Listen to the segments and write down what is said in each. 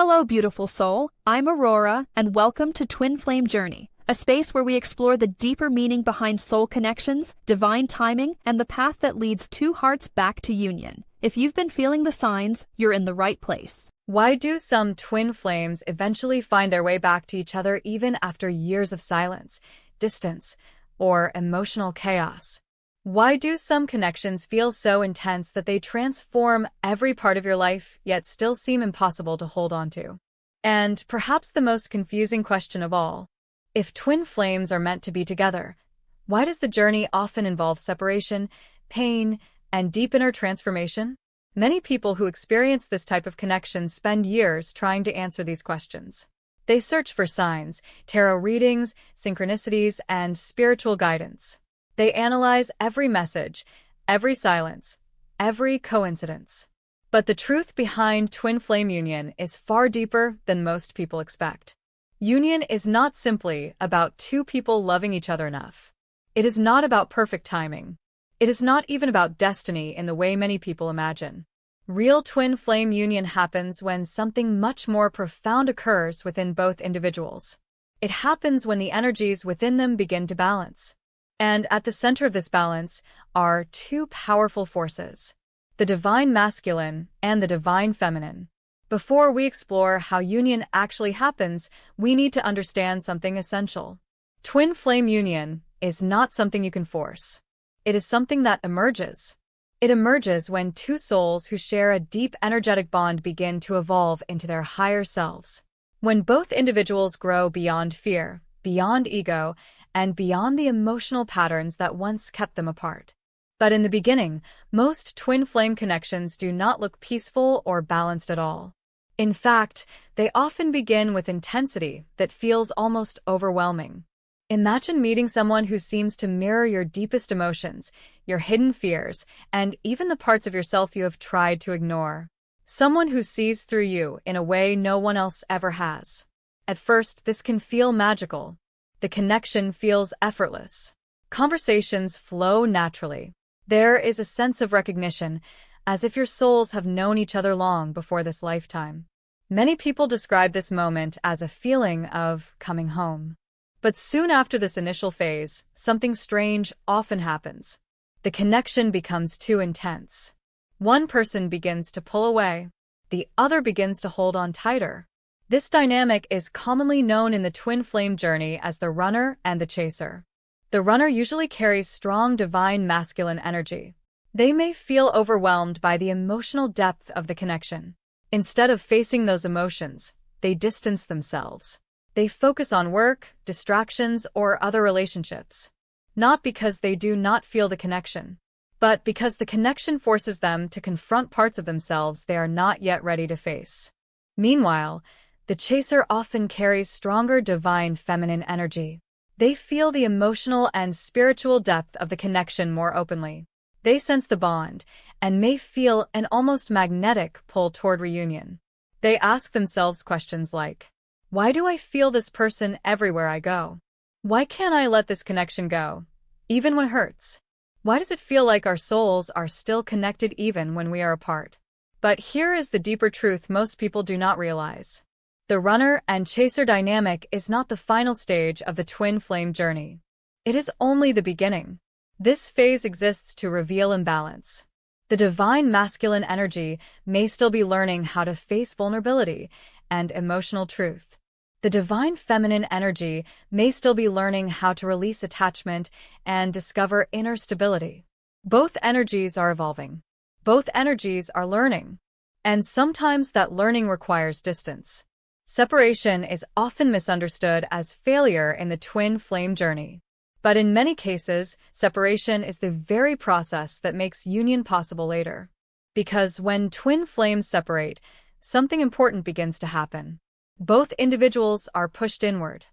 Hello, beautiful soul. I'm Aurora, and welcome to Twin Flame Journey, a space where we explore the deeper meaning behind soul connections, divine timing, and the path that leads two hearts back to union. If you've been feeling the signs, you're in the right place. Why do some twin flames eventually find their way back to each other even after years of silence, distance, or emotional chaos? Why do some connections feel so intense that they transform every part of your life, yet still seem impossible to hold on to? And perhaps the most confusing question of all, if twin flames are meant to be together, why does the journey often involve separation, pain, and deep inner transformation? Many people who experience this type of connection spend years trying to answer these questions. They search for signs, tarot readings, synchronicities, and spiritual guidance. They analyze every message, every silence, every coincidence. But the truth behind twin flame union is far deeper than most people expect. Union is not simply about two people loving each other enough. It is not about perfect timing. It is not even about destiny in the way many people imagine. Real twin flame union happens when something much more profound occurs within both individuals. It happens when the energies within them begin to balance. And at the center of this balance are two powerful forces, the divine masculine and the divine feminine. Before we explore how union actually happens, we need to understand something essential. Twin flame union is not something you can force. It is something that emerges. It emerges when two souls who share a deep energetic bond begin to evolve into their higher selves. When both individuals grow beyond fear, beyond ego, and beyond the emotional patterns that once kept them apart. But in the beginning, most twin flame connections do not look peaceful or balanced at all. In fact, they often begin with intensity that feels almost overwhelming. Imagine meeting someone who seems to mirror your deepest emotions, your hidden fears, and even the parts of yourself you have tried to ignore. Someone who sees through you in a way no one else ever has. At first, this can feel magical. The connection feels effortless. Conversations flow naturally. There is a sense of recognition, as if your souls have known each other long before this lifetime. Many people describe this moment as a feeling of coming home. But soon after this initial phase, something strange often happens. The connection becomes too intense. One person begins to pull away. The other begins to hold on tighter. This dynamic is commonly known in the twin flame journey as the runner and the chaser. The runner usually carries strong divine masculine energy. They may feel overwhelmed by the emotional depth of the connection. Instead of facing those emotions, they distance themselves. They focus on work, distractions, or other relationships. Not because they do not feel the connection, but because the connection forces them to confront parts of themselves they are not yet ready to face. Meanwhile, the chaser often carries stronger divine feminine energy. They feel the emotional and spiritual depth of the connection more openly. They sense the bond and may feel an almost magnetic pull toward reunion. They ask themselves questions like, why do I feel this person everywhere I go? Why can't I let this connection go, even when it hurts? Why does it feel like our souls are still connected even when we are apart? But here is the deeper truth most people do not realize. The runner and chaser dynamic is not the final stage of the twin flame journey. It is only the beginning. This phase exists to reveal imbalance. The divine masculine energy may still be learning how to face vulnerability and emotional truth. The divine feminine energy may still be learning how to release attachment and discover inner stability. Both energies are evolving. Both energies are learning. And sometimes that learning requires distance. Separation is often misunderstood as failure in the twin flame journey. But in many cases, separation is the very process that makes union possible later. Because when twin flames separate, something important begins to happen. Both individuals are pushed inward.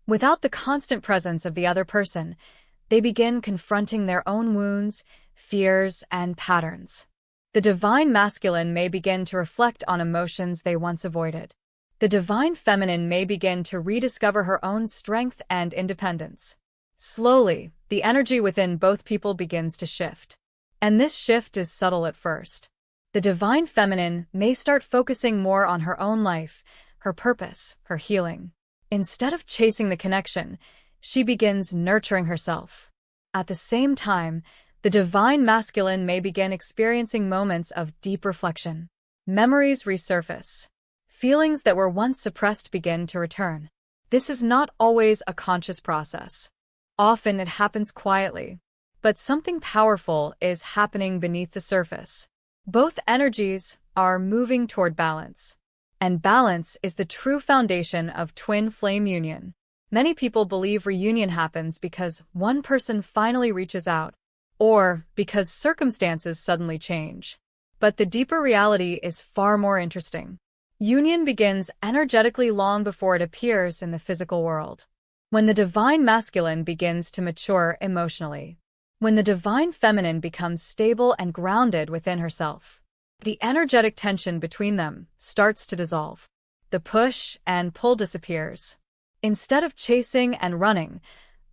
Without the constant presence of the other person, they begin confronting their own wounds, fears, and patterns. The divine masculine may begin to reflect on emotions they once avoided. The divine feminine may begin to rediscover her own strength and independence. Slowly, the energy within both people begins to shift. And this shift is subtle at first. The divine feminine may start focusing more on her own life, her purpose, her healing. Instead of chasing the connection, she begins nurturing herself. At the same time, the divine masculine may begin experiencing moments of deep reflection. Memories resurface. Feelings that were once suppressed begin to return. This is not always a conscious process. Often it happens quietly. But something powerful is happening beneath the surface. Both energies are moving toward balance. And balance is the true foundation of twin flame union. Many people believe reunion happens because one person finally reaches out, or because circumstances suddenly change. But the deeper reality is far more interesting. Union begins energetically long before it appears in the physical world. When the divine masculine begins to mature emotionally. When the divine feminine becomes stable and grounded within herself. The energetic tension between them starts to dissolve. The push and pull disappears. Instead of chasing and running,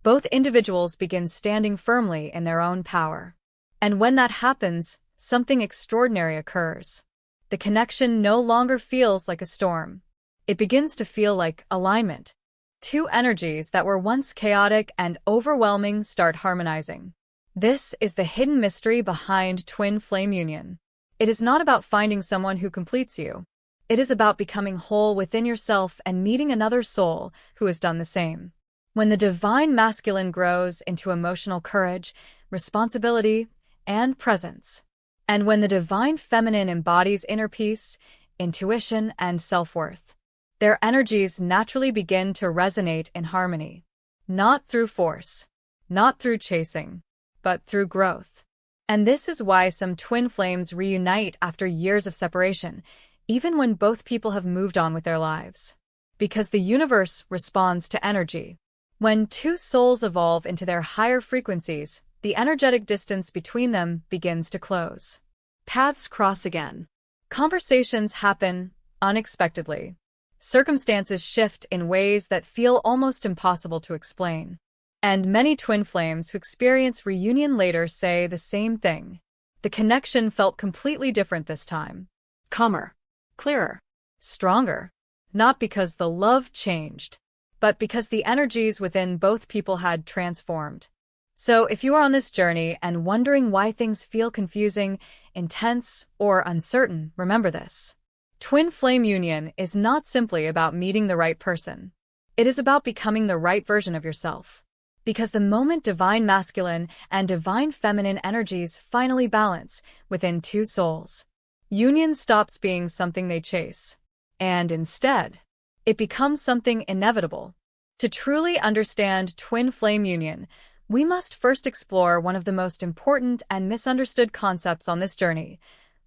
both individuals begin standing firmly in their own power. And when that happens, something extraordinary occurs. The connection no longer feels like a storm. It begins to feel like alignment. Two energies that were once chaotic and overwhelming start harmonizing. This is the hidden mystery behind twin flame union. It is not about finding someone who completes you. It is about becoming whole within yourself and meeting another soul who has done the same. When the divine masculine grows into emotional courage, responsibility, and presence, and when the divine feminine embodies inner peace, intuition, and self-worth, their energies naturally begin to resonate in harmony. Not through force, not through chasing, but through growth. And this is why some twin flames reunite after years of separation, even when both people have moved on with their lives. Because the universe responds to energy. When two souls evolve into their higher frequencies, the energetic distance between them begins to close. Paths cross again. Conversations happen unexpectedly. Circumstances shift in ways that feel almost impossible to explain. And many twin flames who experience reunion later say the same thing. The connection felt completely different this time. Calmer. Clearer. Stronger. Not because the love changed, but because the energies within both people had transformed. So if you are on this journey and wondering why things feel confusing, intense, or uncertain, remember this. Twin flame union is not simply about meeting the right person. It is about becoming the right version of yourself. Because the moment divine masculine and divine feminine energies finally balance within two souls, union stops being something they chase, and instead, it becomes something inevitable. To truly understand twin flame union, we must first explore one of the most important and misunderstood concepts on this journey,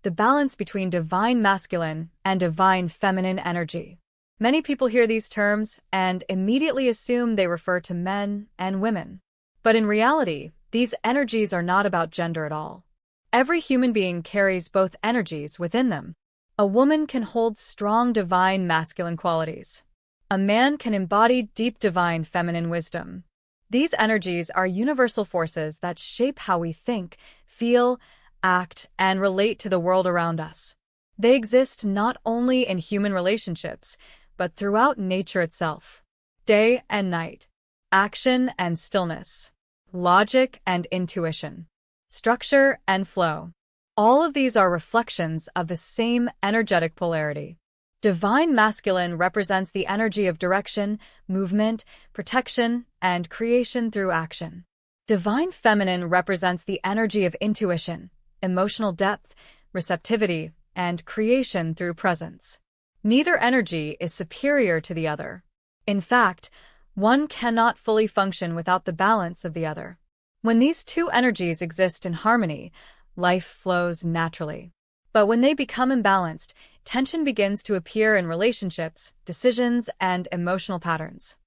the balance between divine masculine and divine feminine energy. Many people hear these terms and immediately assume they refer to men and women. But in reality, these energies are not about gender at all. Every human being carries both energies within them. A woman can hold strong divine masculine qualities. A man can embody deep divine feminine wisdom. These energies are universal forces that shape how we think, feel, act, and relate to the world around us. They exist not only in human relationships, but throughout nature itself. Day and night, action and stillness, logic and intuition, structure and flow. All of these are reflections of the same energetic polarity. Divine masculine represents the energy of direction, movement, protection, and creation through action. Divine feminine represents the energy of intuition, emotional depth, receptivity, and creation through presence. Neither energy is superior to the other. In fact, one cannot fully function without the balance of the other. When these two energies exist in harmony, life flows naturally. But when they become imbalanced, tension begins to appear in relationships, decisions, and emotional patterns.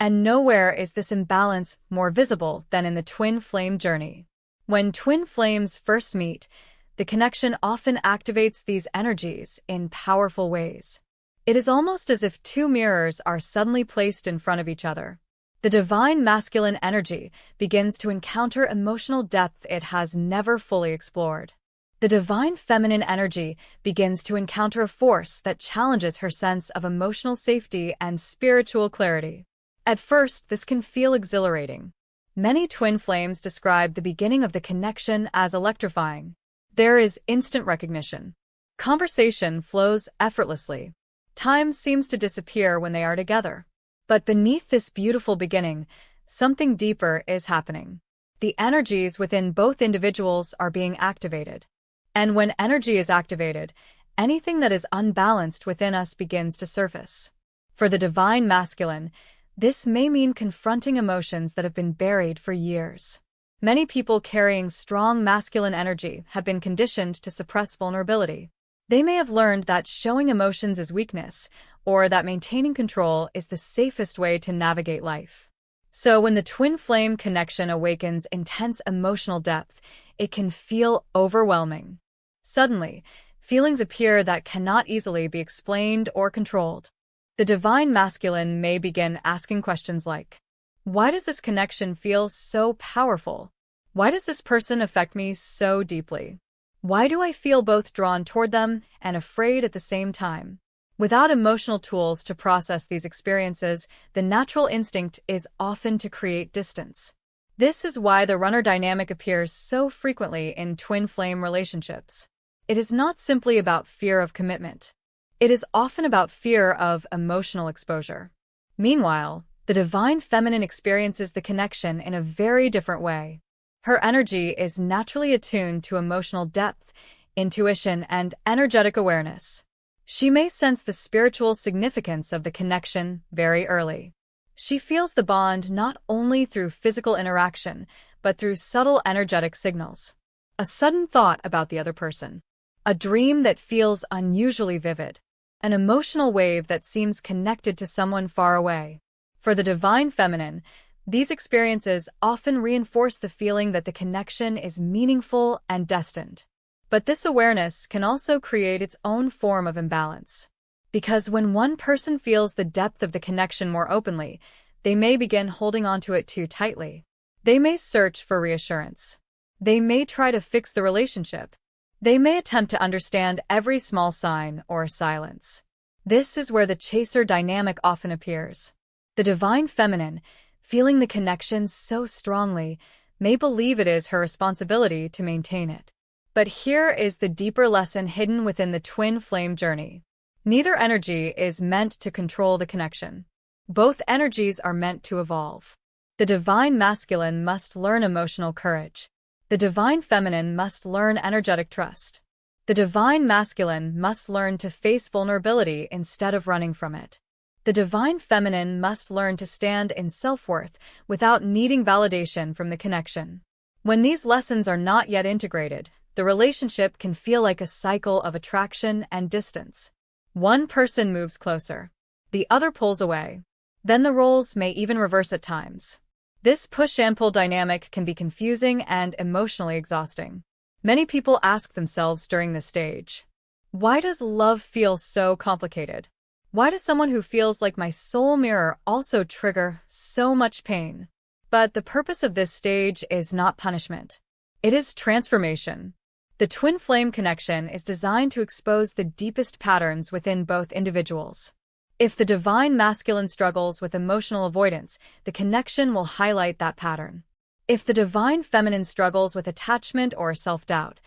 And nowhere is this imbalance more visible than in the twin flame journey. When twin flames first meet, the connection often activates these energies in powerful ways. It is almost as if two mirrors are suddenly placed in front of each other. The divine masculine energy begins to encounter emotional depth it has never fully explored. The divine feminine energy begins to encounter a force that challenges her sense of emotional safety and spiritual clarity. At first, this can feel exhilarating. Many twin flames describe the beginning of the connection as electrifying. There is instant recognition. Conversation flows effortlessly. Time seems to disappear when they are together. But beneath this beautiful beginning, something deeper is happening. The energies within both individuals are being activated. And when energy is activated, anything that is unbalanced within us begins to surface. For the divine masculine, this may mean confronting emotions that have been buried for years. Many people carrying strong masculine energy have been conditioned to suppress vulnerability. They may have learned that showing emotions is weakness, or that maintaining control is the safest way to navigate life. So when the twin flame connection awakens intense emotional depth, it can feel overwhelming. Suddenly, feelings appear that cannot easily be explained or controlled. The divine masculine may begin asking questions like, why does this connection feel so powerful? Why does this person affect me so deeply? Why do I feel both drawn toward them and afraid at the same time? Without emotional tools to process these experiences, the natural instinct is often to create distance. This is why the runner dynamic appears so frequently in twin flame relationships. It is not simply about fear of commitment. It is often about fear of emotional exposure. Meanwhile, the divine feminine experiences the connection in a very different way. Her energy is naturally attuned to emotional depth, intuition, and energetic awareness. She may sense the spiritual significance of the connection very early. She feels the bond not only through physical interaction, but through subtle energetic signals. A sudden thought about the other person. A dream that feels unusually vivid. An emotional wave that seems connected to someone far away. For the divine feminine, these experiences often reinforce the feeling that the connection is meaningful and destined. But this awareness can also create its own form of imbalance. Because when one person feels the depth of the connection more openly, they may begin holding onto it too tightly. They may search for reassurance. They may try to fix the relationship. They may attempt to understand every small sign or silence. This is where the chaser dynamic often appears. The divine feminine, feeling the connection so strongly, may believe it is her responsibility to maintain it. But here is the deeper lesson hidden within the twin flame journey. Neither energy is meant to control the connection. Both energies are meant to evolve. The divine masculine must learn emotional courage. The divine feminine must learn energetic trust. The divine masculine must learn to face vulnerability instead of running from it. The divine feminine must learn to stand in self-worth without needing validation from the connection. When these lessons are not yet integrated, the relationship can feel like a cycle of attraction and distance. One person moves closer. The other pulls away. Then the roles may even reverse at times. This push and pull dynamic can be confusing and emotionally exhausting. Many people ask themselves during this stage, why does love feel so complicated? Why does someone who feels like my soul mirror also trigger so much pain? But the purpose of this stage is not punishment. It is transformation. The twin flame connection is designed to expose the deepest patterns within both individuals. If the divine masculine struggles with emotional avoidance, the connection will highlight that pattern. If the divine feminine struggles with attachment or self-doubt,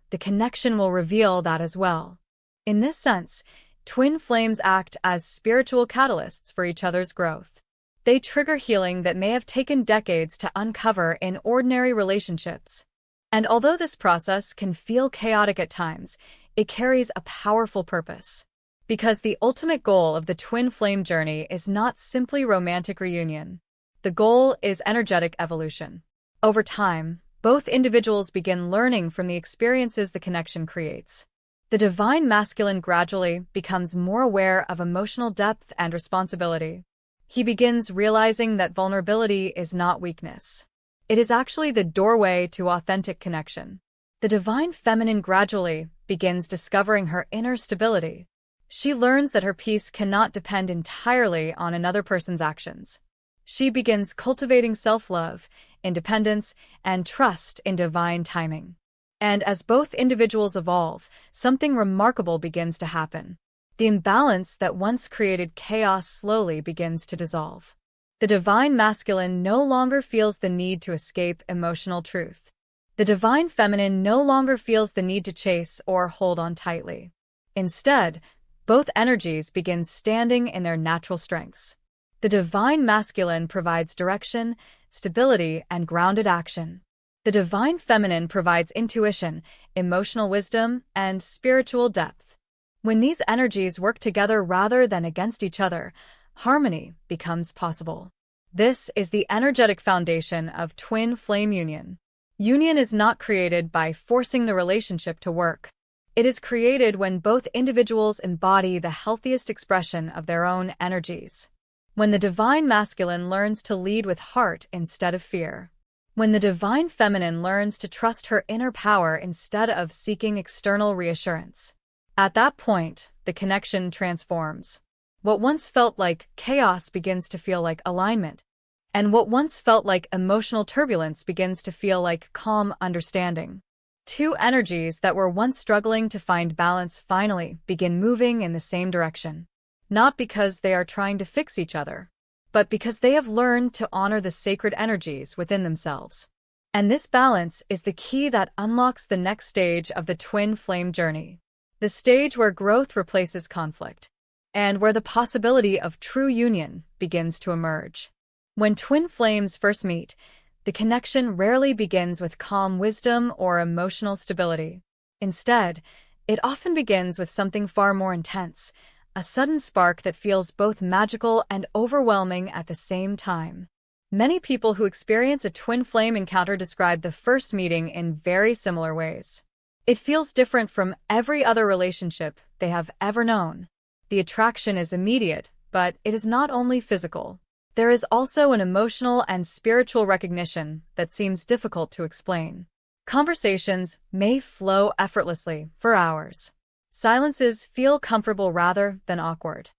the connection will reveal that as well. In this sense, twin flames act as spiritual catalysts for each other's growth. They trigger healing that may have taken decades to uncover in ordinary relationships. And although this process can feel chaotic at times, it carries a powerful purpose. Because the ultimate goal of the twin flame journey is not simply romantic reunion. The goal is energetic evolution. Over time, both individuals begin learning from the experiences the connection creates. The divine masculine gradually becomes more aware of emotional depth and responsibility. He begins realizing that vulnerability is not weakness. It is actually the doorway to authentic connection. The divine feminine gradually begins discovering her inner stability. She learns that her peace cannot depend entirely on another person's actions. She begins cultivating self-love, independence, and trust in divine timing. And as both individuals evolve, something remarkable begins to happen. The imbalance that once created chaos slowly begins to dissolve. The divine masculine no longer feels the need to escape emotional truth. The divine feminine no longer feels the need to chase or hold on tightly. Instead, both energies begin standing in their natural strengths. The divine masculine provides direction, stability, and grounded action. The divine feminine provides intuition, emotional wisdom, and spiritual depth. When these energies work together rather than against each other, harmony becomes possible. This is the energetic foundation of twin flame union. Union is not created by forcing the relationship to work. It is created when both individuals embody the healthiest expression of their own energies. When the divine masculine learns to lead with heart instead of fear. When the divine feminine learns to trust her inner power instead of seeking external reassurance. At that point, the connection transforms. What once felt like chaos begins to feel like alignment. And what once felt like emotional turbulence begins to feel like calm understanding. Two energies that were once struggling to find balance finally begin moving in the same direction. Not because they are trying to fix each other, but because they have learned to honor the sacred energies within themselves. And this balance is the key that unlocks the next stage of the twin flame journey. The stage where growth replaces conflict, and where the possibility of true union begins to emerge. When twin flames first meet, the connection rarely begins with calm wisdom or emotional stability. Instead, it often begins with something far more intense, a sudden spark that feels both magical and overwhelming at the same time. Many people who experience a twin flame encounter describe the first meeting in very similar ways. It feels different from every other relationship they have ever known. The attraction is immediate, but it is not only physical. There is also an emotional and spiritual recognition that seems difficult to explain. Conversations may flow effortlessly for hours. Silences feel comfortable rather than awkward.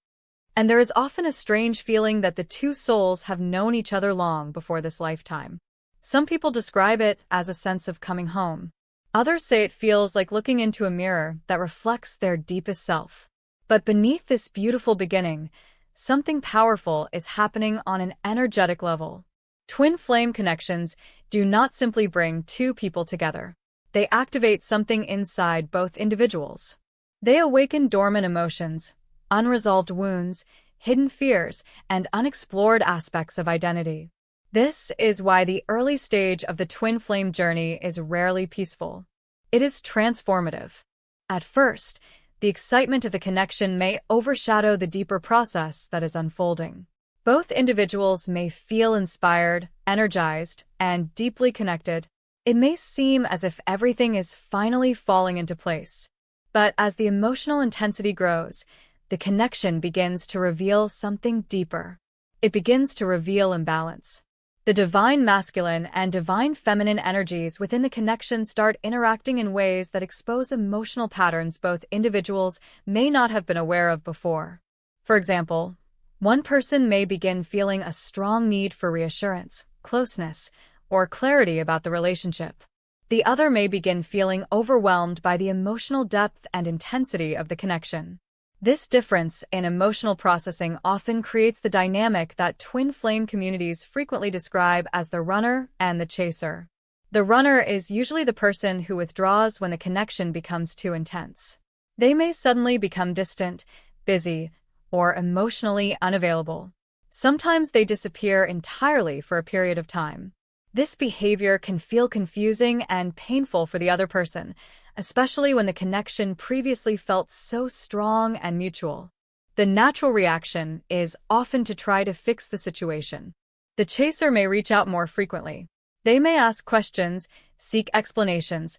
And there is often a strange feeling that the two souls have known each other long before this lifetime. Some people describe it as a sense of coming home. Others say it feels like looking into a mirror that reflects their deepest self. But beneath this beautiful beginning, something powerful is happening on an energetic level. Twin flame connections do not simply bring two people together. They activate something inside both individuals. They awaken dormant emotions, unresolved wounds, hidden fears, and unexplored aspects of identity. This is why the early stage of the twin flame journey is rarely peaceful. It is transformative. At first, the excitement of the connection may overshadow the deeper process that is unfolding. Both individuals may feel inspired, energized, and deeply connected. It may seem as if everything is finally falling into place. But as the emotional intensity grows, the connection begins to reveal something deeper. It begins to reveal imbalance. The divine masculine and divine feminine energies within the connection start interacting in ways that expose emotional patterns both individuals may not have been aware of before. For example, one person may begin feeling a strong need for reassurance, closeness, or clarity about the relationship. The other may begin feeling overwhelmed by the emotional depth and intensity of the connection. This difference in emotional processing often creates the dynamic that twin flame communities frequently describe as the runner and the chaser. The runner is usually the person who withdraws when the connection becomes too intense. They may suddenly become distant, busy, or emotionally unavailable. Sometimes they disappear entirely for a period of time. This behavior can feel confusing and painful for the other person, especially when the connection previously felt so strong and mutual. The natural reaction is often to try to fix the situation. The chaser may reach out more frequently. They may ask questions, seek explanations,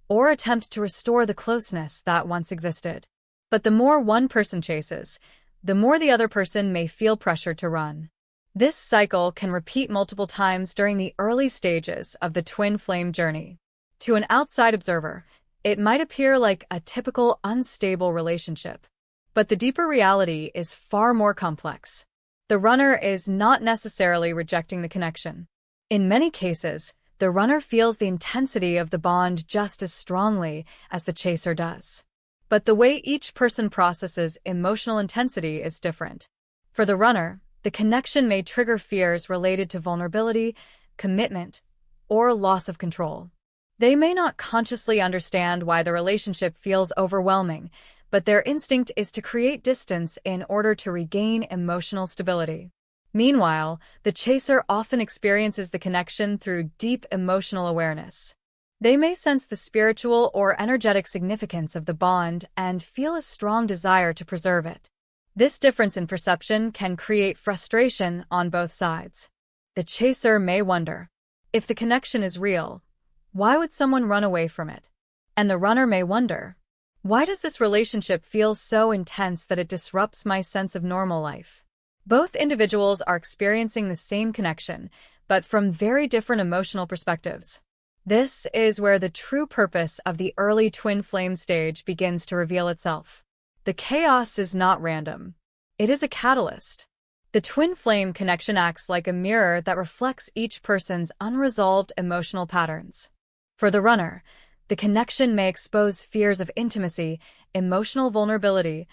or attempt to restore the closeness that once existed. But the more one person chases, the more the other person may feel pressure to run. This cycle can repeat multiple times during the early stages of the twin flame journey. To an outside observer, it might appear like a typical unstable relationship, but the deeper reality is far more complex. The runner is not necessarily rejecting the connection. In many cases, The runner feels the intensity of the bond just as strongly as the chaser does. But the way each person processes emotional intensity is different. For the runner, the connection may trigger fears related to vulnerability, commitment, or loss of control. They may not consciously understand why the relationship feels overwhelming, but their instinct is to create distance in order to regain emotional stability. Meanwhile, the chaser often experiences the connection through deep emotional awareness. They may sense the spiritual or energetic significance of the bond and feel a strong desire to preserve it. This difference in perception can create frustration on both sides. The chaser may wonder, if the connection is real, why would someone run away from it? And the runner may wonder, why does this relationship feel so intense that it disrupts my sense of normal life? Both individuals are experiencing the same connection, but from very different emotional perspectives. This is where the true purpose of the early twin flame stage begins to reveal itself. The chaos is not random. It is a catalyst. The twin flame connection acts like a mirror that reflects each person's unresolved emotional patterns. For the runner, the connection may expose fears of intimacy, emotional vulnerability,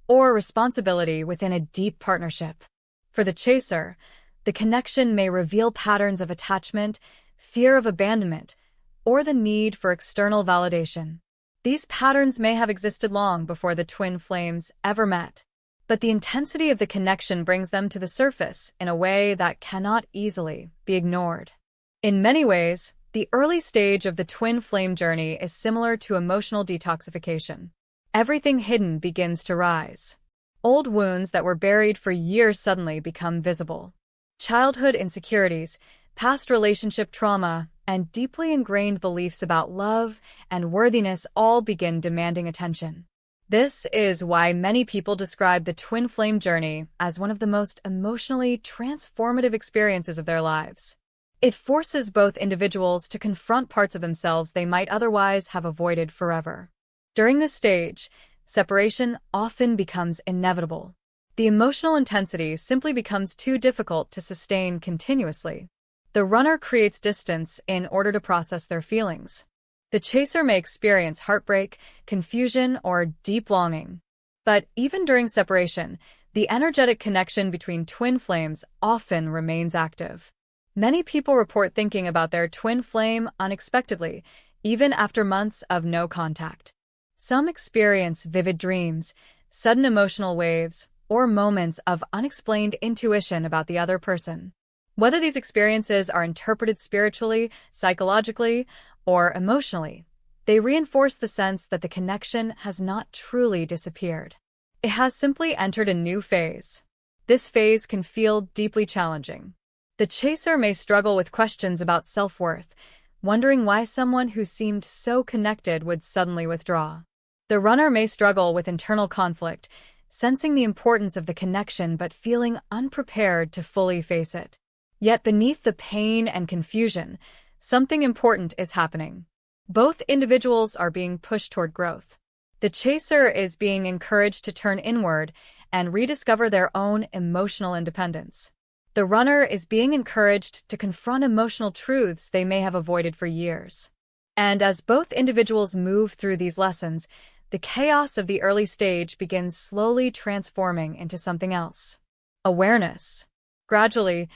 or responsibility within a deep partnership. For the chaser, the connection may reveal patterns of attachment, fear of abandonment, or the need for external validation. These patterns may have existed long before the twin flames ever met, but the intensity of the connection brings them to the surface in a way that cannot easily be ignored. In many ways, the early stage of the twin flame journey is similar to emotional detoxification. Everything hidden begins to rise. Old wounds that were buried for years suddenly become visible. Childhood insecurities, past relationship trauma, and deeply ingrained beliefs about love and worthiness all begin demanding attention. This is why many people describe the twin flame journey as one of the most emotionally transformative experiences of their lives. It forces both individuals to confront parts of themselves they might otherwise have avoided forever. During this stage, separation often becomes inevitable. The emotional intensity simply becomes too difficult to sustain continuously. The runner creates distance in order to process their feelings. The chaser may experience heartbreak, confusion, or deep longing. But even during separation, the energetic connection between twin flames often remains active. Many people report thinking about their twin flame unexpectedly, even after months of no contact. Some experience vivid dreams, sudden emotional waves, or moments of unexplained intuition about the other person. Whether these experiences are interpreted spiritually, psychologically, or emotionally, they reinforce the sense that the connection has not truly disappeared. It has simply entered a new phase. This phase can feel deeply challenging. The chaser may struggle with questions about self-worth, wondering why someone who seemed so connected would suddenly withdraw. The runner may struggle with internal conflict, sensing the importance of the connection but feeling unprepared to fully face it. Yet beneath the pain and confusion, something important is happening. Both individuals are being pushed toward growth. The chaser is being encouraged to turn inward and rediscover their own emotional independence. The runner is being encouraged to confront emotional truths they may have avoided for years. And as both individuals move through these lessons, the chaos of the early stage begins slowly transforming into something else. Awareness. Gradually,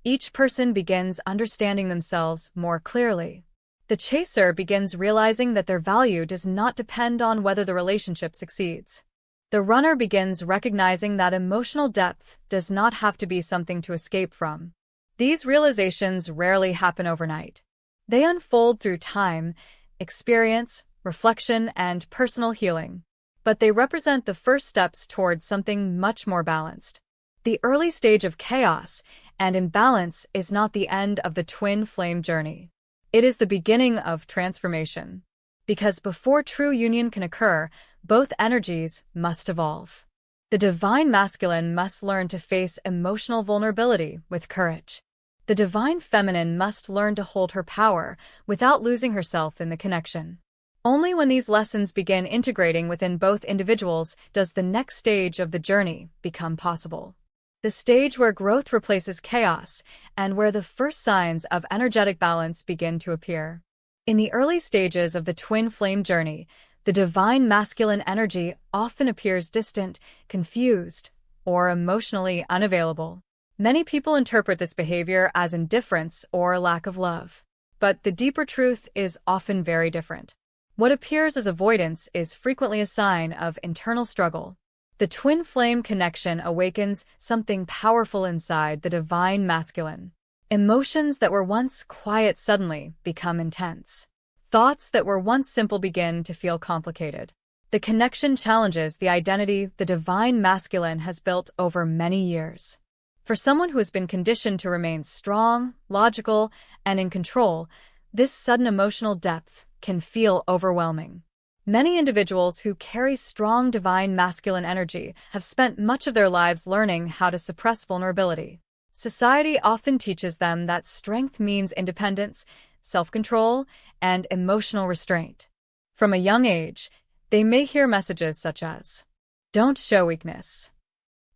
each person begins understanding themselves more clearly. The chaser begins realizing that their value does not depend on whether the relationship succeeds. The runner begins recognizing that emotional depth does not have to be something to escape from. These realizations rarely happen overnight. They unfold through time, experience, reflection, and personal healing. But they represent the first steps towards something much more balanced. The early stage of chaos and imbalance is not the end of the twin flame journey. It is the beginning of transformation. Because before true union can occur, both energies must evolve. The divine masculine must learn to face emotional vulnerability with courage. The divine feminine must learn to hold her power without losing herself in the connection. Only when these lessons begin integrating within both individuals does the next stage of the journey become possible. the stage where growth replaces chaos and where the first signs of energetic balance begin to appear. In the early stages of the twin flame journey, the divine masculine energy often appears distant, confused, or emotionally unavailable. Many people interpret this behavior as indifference or lack of love. But the deeper truth is often very different. What appears as avoidance is frequently a sign of internal struggle. The twin flame connection awakens something powerful inside the divine masculine. Emotions that were once quiet suddenly become intense. Thoughts that were once simple begin to feel complicated. The connection challenges the identity the divine masculine has built over many years. For someone who has been conditioned to remain strong, logical, and in control, this sudden emotional depth can feel overwhelming. Many individuals who carry strong divine masculine energy have spent much of their lives learning how to suppress vulnerability. Society often teaches them that strength means independence, self-control, and emotional restraint. From a young age, they may hear messages such as, "Don't show weakness.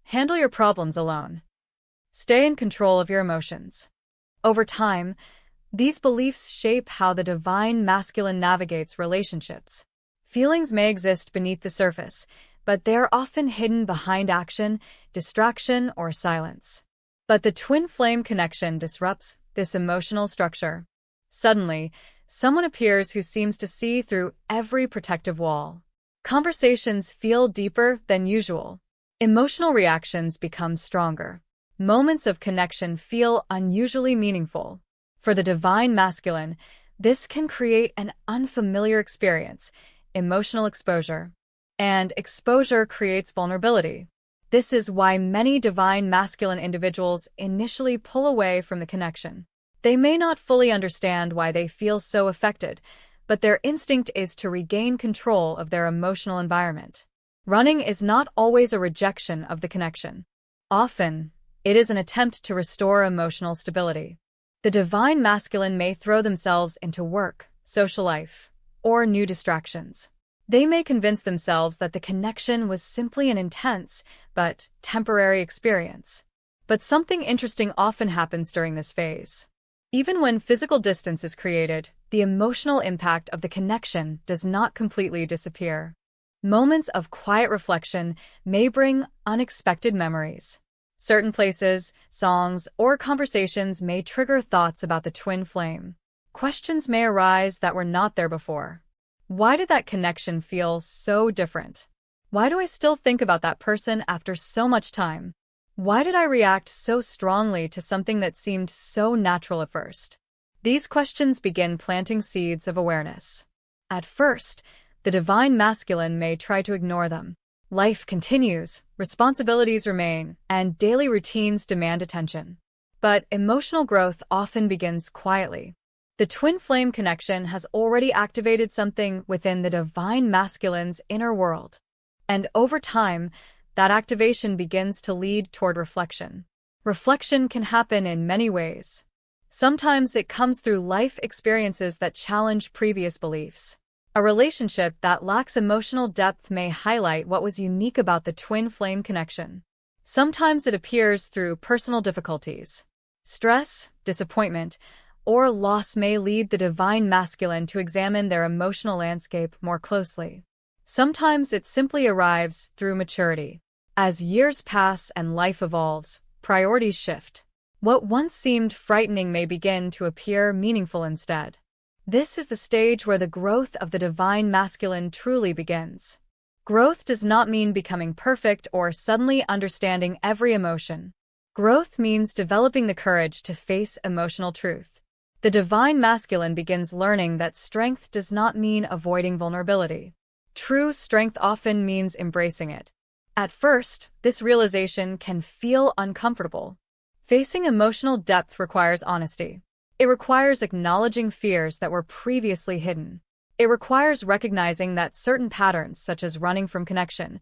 Handle your problems alone. Stay in control of your emotions." Over time, these beliefs shape how the divine masculine navigates relationships. Feelings may exist beneath the surface, but they are often hidden behind action, distraction, or silence. But the twin flame connection disrupts this emotional structure. Suddenly, someone appears who seems to see through every protective wall. Conversations feel deeper than usual. Emotional reactions become stronger. Moments of connection feel unusually meaningful. For the divine masculine, this can create an unfamiliar experience, emotional exposure. And exposure creates vulnerability. This is why many divine masculine individuals initially pull away from the connection. They may not fully understand why they feel so affected, but their instinct is to regain control of their emotional environment. Running is not always a rejection of the connection. Often, it is an attempt to restore emotional stability. The divine masculine may throw themselves into work, social life, or new distractions. They may convince themselves that the connection was simply an intense, but temporary experience. But something interesting often happens during this phase. Even when physical distance is created, the emotional impact of the connection does not completely disappear. Moments of quiet reflection may bring unexpected memories. Certain places, songs, or conversations may trigger thoughts about the twin flame. Questions may arise that were not there before. Why did that connection feel so different? Why do I still think about that person after so much time? Why did I react so strongly to something that seemed so natural at first? These questions begin planting seeds of awareness. At first, the divine masculine may try to ignore them. Life continues, responsibilities remain, and daily routines demand attention. But emotional growth often begins quietly. The twin flame connection has already activated something within the divine masculine's inner world. And over time, that activation begins to lead toward reflection. Reflection can happen in many ways. Sometimes it comes through life experiences that challenge previous beliefs. A relationship that lacks emotional depth may highlight what was unique about the twin flame connection. Sometimes it appears through personal difficulties. Stress, disappointment, or loss may lead the divine masculine to examine their emotional landscape more closely. Sometimes it simply arrives through maturity. As years pass and life evolves, priorities shift. What once seemed frightening may begin to appear meaningful instead. This is the stage where the growth of the divine masculine truly begins. Growth does not mean becoming perfect or suddenly understanding every emotion. Growth means developing the courage to face emotional truth. The divine masculine begins learning that strength does not mean avoiding vulnerability. True strength often means embracing it. At first, this realization can feel uncomfortable. Facing emotional depth requires honesty. It requires acknowledging fears that were previously hidden. It requires recognizing that certain patterns, such as running from connection,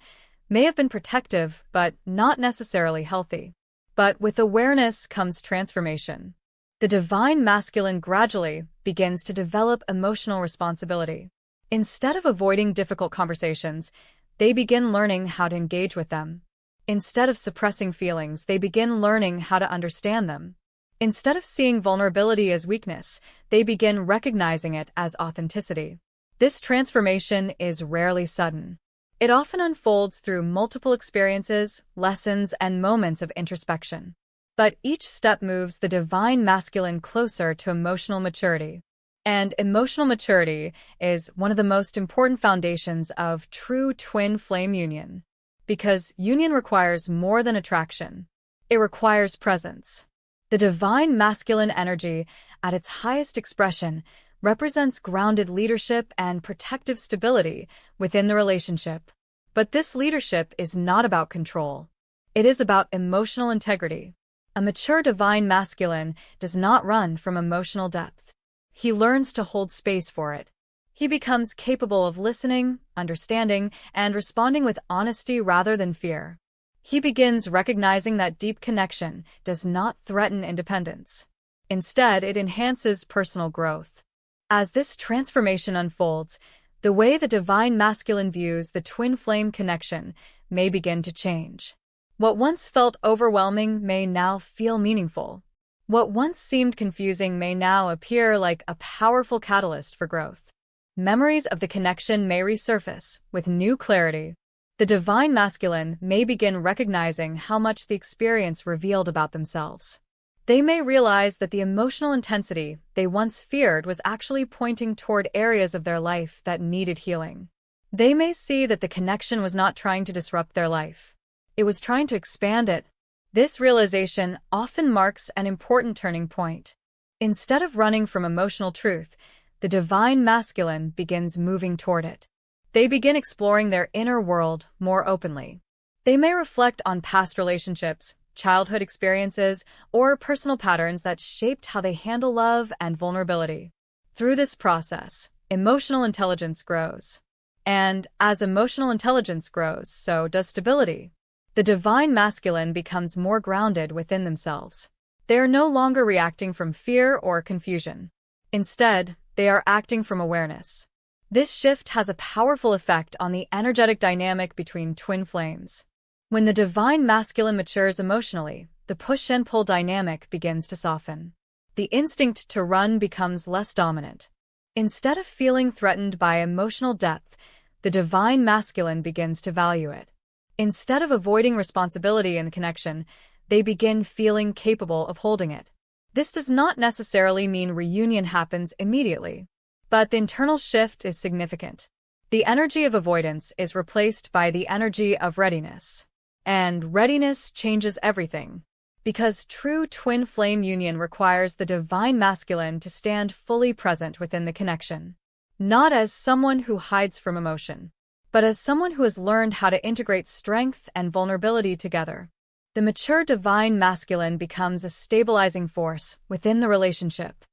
may have been protective but not necessarily healthy. But with awareness comes transformation. The divine masculine gradually begins to develop emotional responsibility. Instead of avoiding difficult conversations, they begin learning how to engage with them. Instead of suppressing feelings, they begin learning how to understand them. Instead of seeing vulnerability as weakness, they begin recognizing it as authenticity. This transformation is rarely sudden. It often unfolds through multiple experiences, lessons, and moments of introspection. But each step moves the divine masculine closer to emotional maturity. And emotional maturity is one of the most important foundations of true twin flame union. Because union requires more than attraction. It requires presence. The divine masculine energy, at its highest expression, represents grounded leadership and protective stability within the relationship. But this leadership is not about control. It is about emotional integrity. A mature divine masculine does not run from emotional depth. He learns to hold space for it. He becomes capable of listening, understanding, and responding with honesty rather than fear. He begins recognizing that deep connection does not threaten independence. Instead, it enhances personal growth. As this transformation unfolds, the way the divine masculine views the twin flame connection may begin to change. What once felt overwhelming may now feel meaningful. What once seemed confusing may now appear like a powerful catalyst for growth. Memories of the connection may resurface with new clarity. The divine masculine may begin recognizing how much the experience revealed about themselves. They may realize that the emotional intensity they once feared was actually pointing toward areas of their life that needed healing. They may see that the connection was not trying to disrupt their life. It was trying to expand it. This realization often marks an important turning point. Instead of running from emotional truth, the divine masculine begins moving toward it. They begin exploring their inner world more openly. They may reflect on past relationships, childhood experiences, or personal patterns that shaped how they handle love and vulnerability. Through this process, emotional intelligence grows. And as emotional intelligence grows, so does stability. The divine masculine becomes more grounded within themselves. They are no longer reacting from fear or confusion. Instead, they are acting from awareness. This shift has a powerful effect on the energetic dynamic between twin flames. When the divine masculine matures emotionally, the push and pull dynamic begins to soften. The instinct to run becomes less dominant. Instead of feeling threatened by emotional depth, the divine masculine begins to value it. Instead of avoiding responsibility in the connection, they begin feeling capable of holding it. This does not necessarily mean reunion happens immediately, but the internal shift is significant. The energy of avoidance is replaced by the energy of readiness. And readiness changes everything. Because true twin flame union requires the divine masculine to stand fully present within the connection. Not as someone who hides from emotion, but as someone who has learned how to integrate strength and vulnerability together. The mature divine masculine becomes a stabilizing force within the relationship.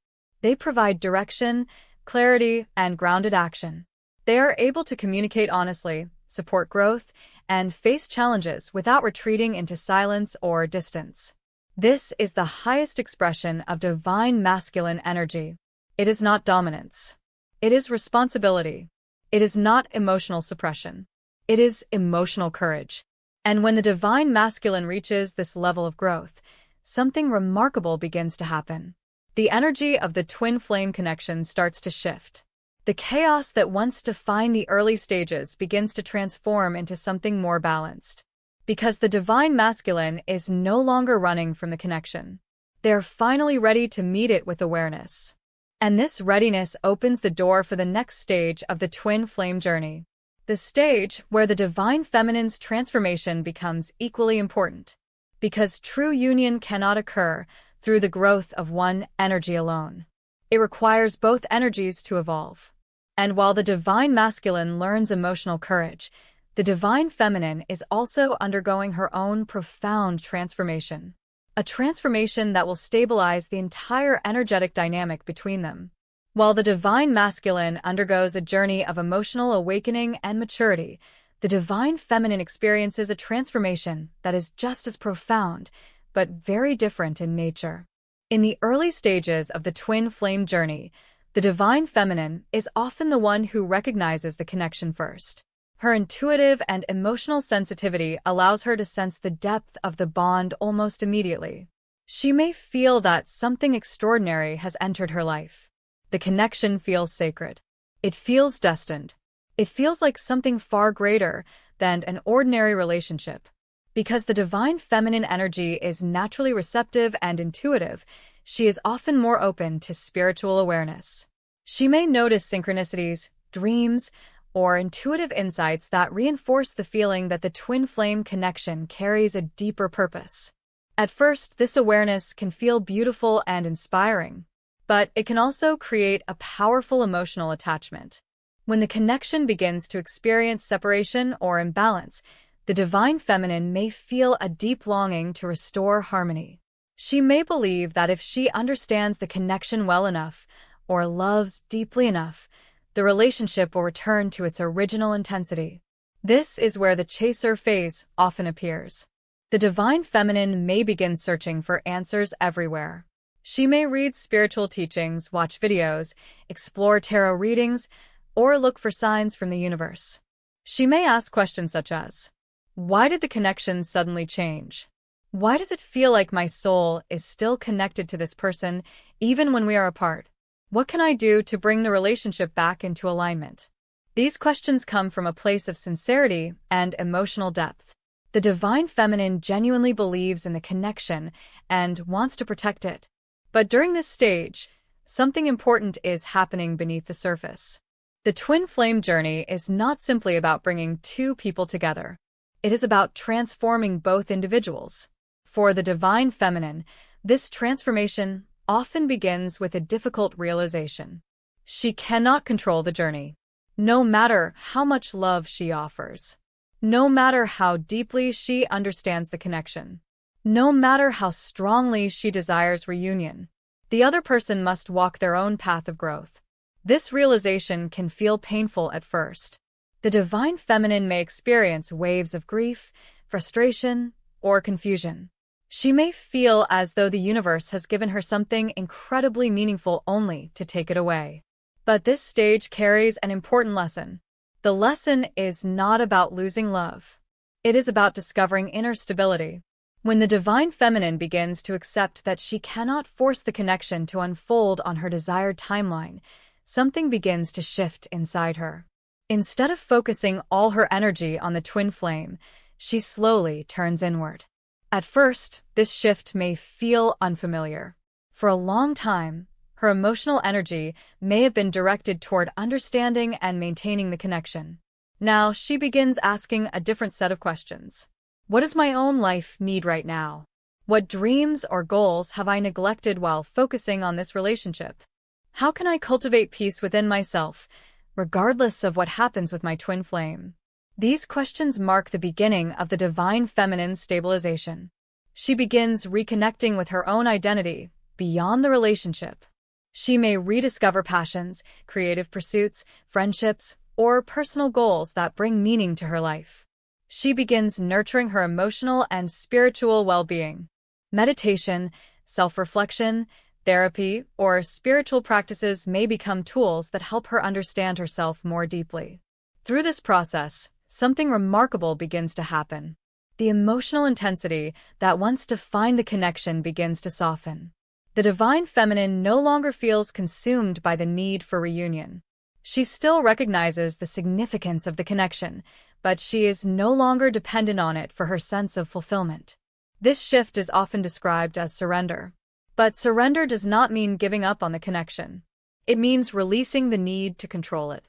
They provide direction, clarity, and grounded action. They are able to communicate honestly, support growth, and face challenges without retreating into silence or distance. This is the highest expression of divine masculine energy. It is not dominance. It is responsibility. It is not emotional suppression. It is emotional courage. And when the divine masculine reaches this level of growth, something remarkable begins to happen. The energy of the twin flame connection starts to shift. The chaos that once defined the early stages begins to transform into something more balanced. Because the divine masculine is no longer running from the connection. They are finally ready to meet it with awareness. And this readiness opens the door for the next stage of the twin flame journey. The stage where the divine feminine's transformation becomes equally important. Because true union cannot occur through the growth of one energy alone. It requires both energies to evolve. And while the divine masculine learns emotional courage, the divine feminine is also undergoing her own profound transformation. A transformation that will stabilize the entire energetic dynamic between them. While the divine masculine undergoes a journey of emotional awakening and maturity, the divine feminine experiences a transformation that is just as profound, but very different in nature. In the early stages of the twin flame journey, the divine feminine is often the one who recognizes the connection first. Her intuitive and emotional sensitivity allows her to sense the depth of the bond almost immediately. She may feel that something extraordinary has entered her life. The connection feels sacred. It feels destined. It feels like something far greater than an ordinary relationship. Because the divine feminine energy is naturally receptive and intuitive, she is often more open to spiritual awareness. She may notice synchronicities, dreams, or intuitive insights that reinforce the feeling that the twin flame connection carries a deeper purpose. At first, this awareness can feel beautiful and inspiring, but it can also create a powerful emotional attachment. When the connection begins to experience separation or imbalance, the divine feminine may feel a deep longing to restore harmony. She may believe that if she understands the connection well enough, or loves deeply enough, the relationship will return to its original intensity. This is where the chaser phase often appears. The divine feminine may begin searching for answers everywhere. She may read spiritual teachings, watch videos, explore tarot readings, or look for signs from the universe. She may ask questions such as, why did the connection suddenly change? Why does it feel like my soul is still connected to this person, even when we are apart? What can I do to bring the relationship back into alignment? These questions come from a place of sincerity and emotional depth. The divine feminine genuinely believes in the connection and wants to protect it. But during this stage, something important is happening beneath the surface. The twin flame journey is not simply about bringing two people together. It is about transforming both individuals. For the divine feminine, this transformation often begins with a difficult realization. She cannot control the journey, no matter how much love she offers, no matter how deeply she understands the connection, no matter how strongly she desires reunion. The other person must walk their own path of growth. This realization can feel painful at first. The divine feminine may experience waves of grief, frustration, or confusion. She may feel as though the universe has given her something incredibly meaningful only to take it away. But this stage carries an important lesson. The lesson is not about losing love. It is about discovering inner stability. When the divine feminine begins to accept that she cannot force the connection to unfold on her desired timeline, something begins to shift inside her. Instead of focusing all her energy on the twin flame, she slowly turns inward. At first, this shift may feel unfamiliar. For a long time, her emotional energy may have been directed toward understanding and maintaining the connection. Now, she begins asking a different set of questions. What does my own life need right now? What dreams or goals have I neglected while focusing on this relationship? How can I cultivate peace within myself, regardless of what happens with my twin flame? These questions mark the beginning of the divine feminine's stabilization. She begins reconnecting with her own identity beyond the relationship. She may rediscover passions, creative pursuits, friendships, or personal goals that bring meaning to her life. She begins nurturing her emotional and spiritual well-being. Meditation, self-reflection, therapy, or spiritual practices may become tools that help her understand herself more deeply. Through this process, something remarkable begins to happen. The emotional intensity that once defined the connection begins to soften. The divine feminine no longer feels consumed by the need for reunion. She still recognizes the significance of the connection, but she is no longer dependent on it for her sense of fulfillment. This shift is often described as surrender. But surrender does not mean giving up on the connection. It means releasing the need to control it.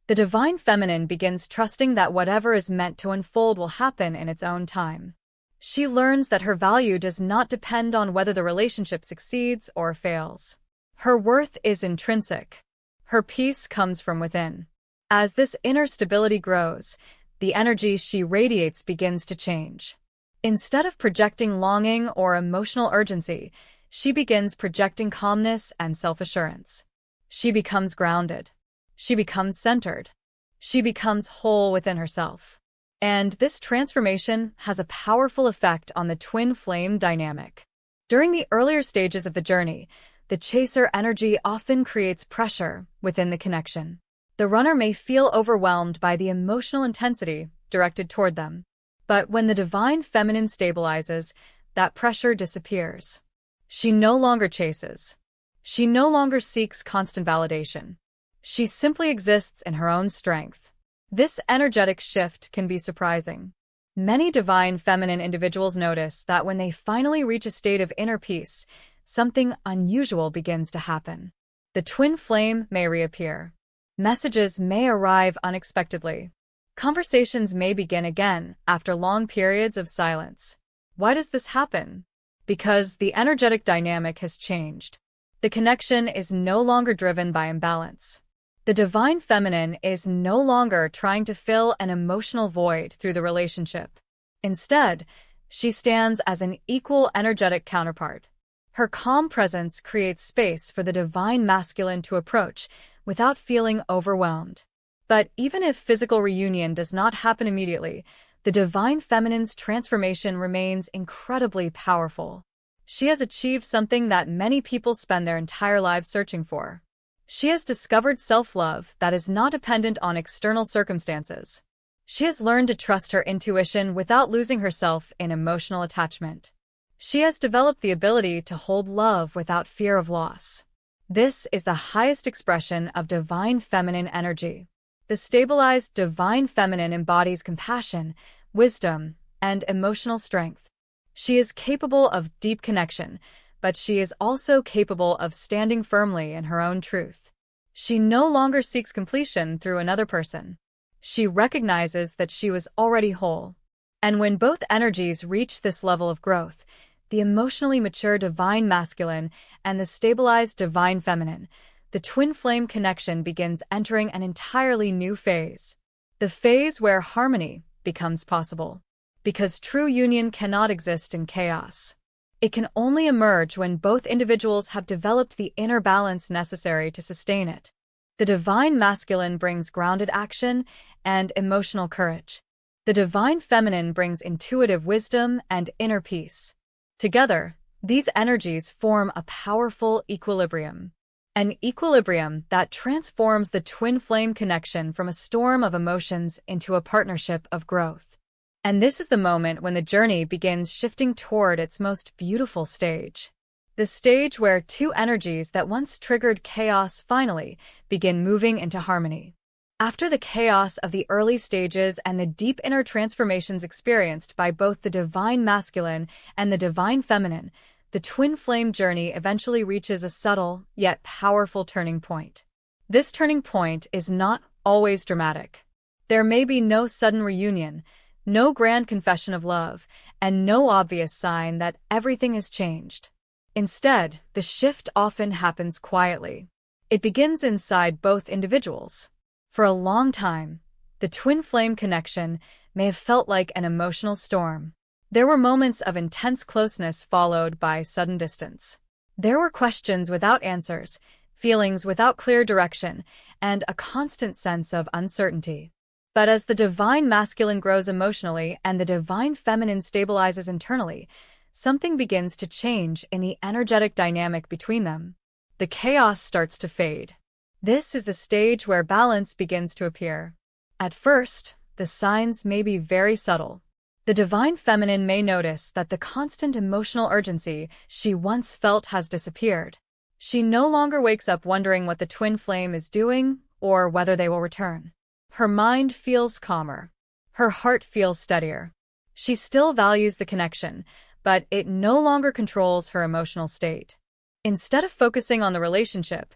The divine feminine begins trusting that whatever is meant to unfold will happen in its own time. She learns that her value does not depend on whether the relationship succeeds or fails. Her worth is intrinsic. Her peace comes from within. As this inner stability grows, the energy she radiates begins to change. Instead of projecting longing or emotional urgency, she begins projecting calmness and self-assurance. She becomes grounded. She becomes centered. She becomes whole within herself. And this transformation has a powerful effect on the twin flame dynamic. During the earlier stages of the journey, the chaser energy often creates pressure within the connection. The runner may feel overwhelmed by the emotional intensity directed toward them. But when the divine feminine stabilizes, that pressure disappears. She no longer chases. She no longer seeks constant validation. She simply exists in her own strength. This energetic shift can be surprising. Many divine feminine individuals notice that when they finally reach a state of inner peace, something unusual begins to happen. The twin flame may reappear. Messages may arrive unexpectedly. Conversations may begin again after long periods of silence. Why does this happen? Because the energetic dynamic has changed. The connection is no longer driven by imbalance. The divine feminine is no longer trying to fill an emotional void through the relationship. Instead, she stands as an equal energetic counterpart. Her calm presence creates space for the divine masculine to approach without feeling overwhelmed. But even if physical reunion does not happen immediately, the divine feminine's transformation remains incredibly powerful. She has achieved something that many people spend their entire lives searching for. She has discovered self-love that is not dependent on external circumstances. She has learned to trust her intuition without losing herself in emotional attachment. She has developed the ability to hold love without fear of loss. This is the highest expression of divine feminine energy. The stabilized divine feminine embodies compassion, wisdom, and emotional strength. She is capable of deep connection, but she is also capable of standing firmly in her own truth. She no longer seeks completion through another person. She recognizes that she was already whole. And when both energies reach this level of growth, the emotionally mature divine masculine and the stabilized divine feminine, the twin flame connection begins entering an entirely new phase. The phase where harmony becomes possible. Because true union cannot exist in chaos. It can only emerge when both individuals have developed the inner balance necessary to sustain it. The divine masculine brings grounded action and emotional courage. The divine feminine brings intuitive wisdom and inner peace. Together, these energies form a powerful equilibrium. An equilibrium that transforms the twin flame connection from a storm of emotions into a partnership of growth. And this is the moment when the journey begins shifting toward its most beautiful stage. The stage where two energies that once triggered chaos finally begin moving into harmony. After the chaos of the early stages and the deep inner transformations experienced by both the divine masculine and the divine feminine, the twin flame journey eventually reaches a subtle yet powerful turning point. This turning point is not always dramatic. There may be no sudden reunion, no grand confession of love, and no obvious sign that everything has changed. Instead, the shift often happens quietly. It begins inside both individuals. For a long time, the twin flame connection may have felt like an emotional storm. There were moments of intense closeness followed by sudden distance. There were questions without answers, feelings without clear direction, and a constant sense of uncertainty. But as the divine masculine grows emotionally and the divine feminine stabilizes internally, something begins to change in the energetic dynamic between them. The chaos starts to fade. This is the stage where balance begins to appear. At first, the signs may be very subtle. The divine feminine may notice that the constant emotional urgency she once felt has disappeared. She no longer wakes up wondering what the twin flame is doing or whether they will return. Her mind feels calmer. Her heart feels steadier. She still values the connection, but it no longer controls her emotional state. Instead of focusing on the relationship,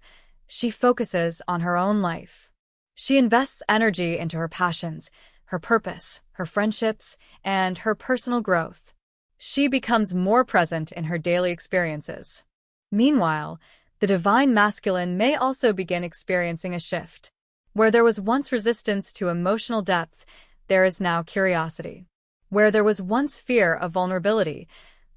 she focuses on her own life. She invests energy into her passions, her purpose, her friendships, and her personal growth. She becomes more present in her daily experiences. Meanwhile, the divine masculine may also begin experiencing a shift. Where there was once resistance to emotional depth, there is now curiosity. Where there was once fear of vulnerability,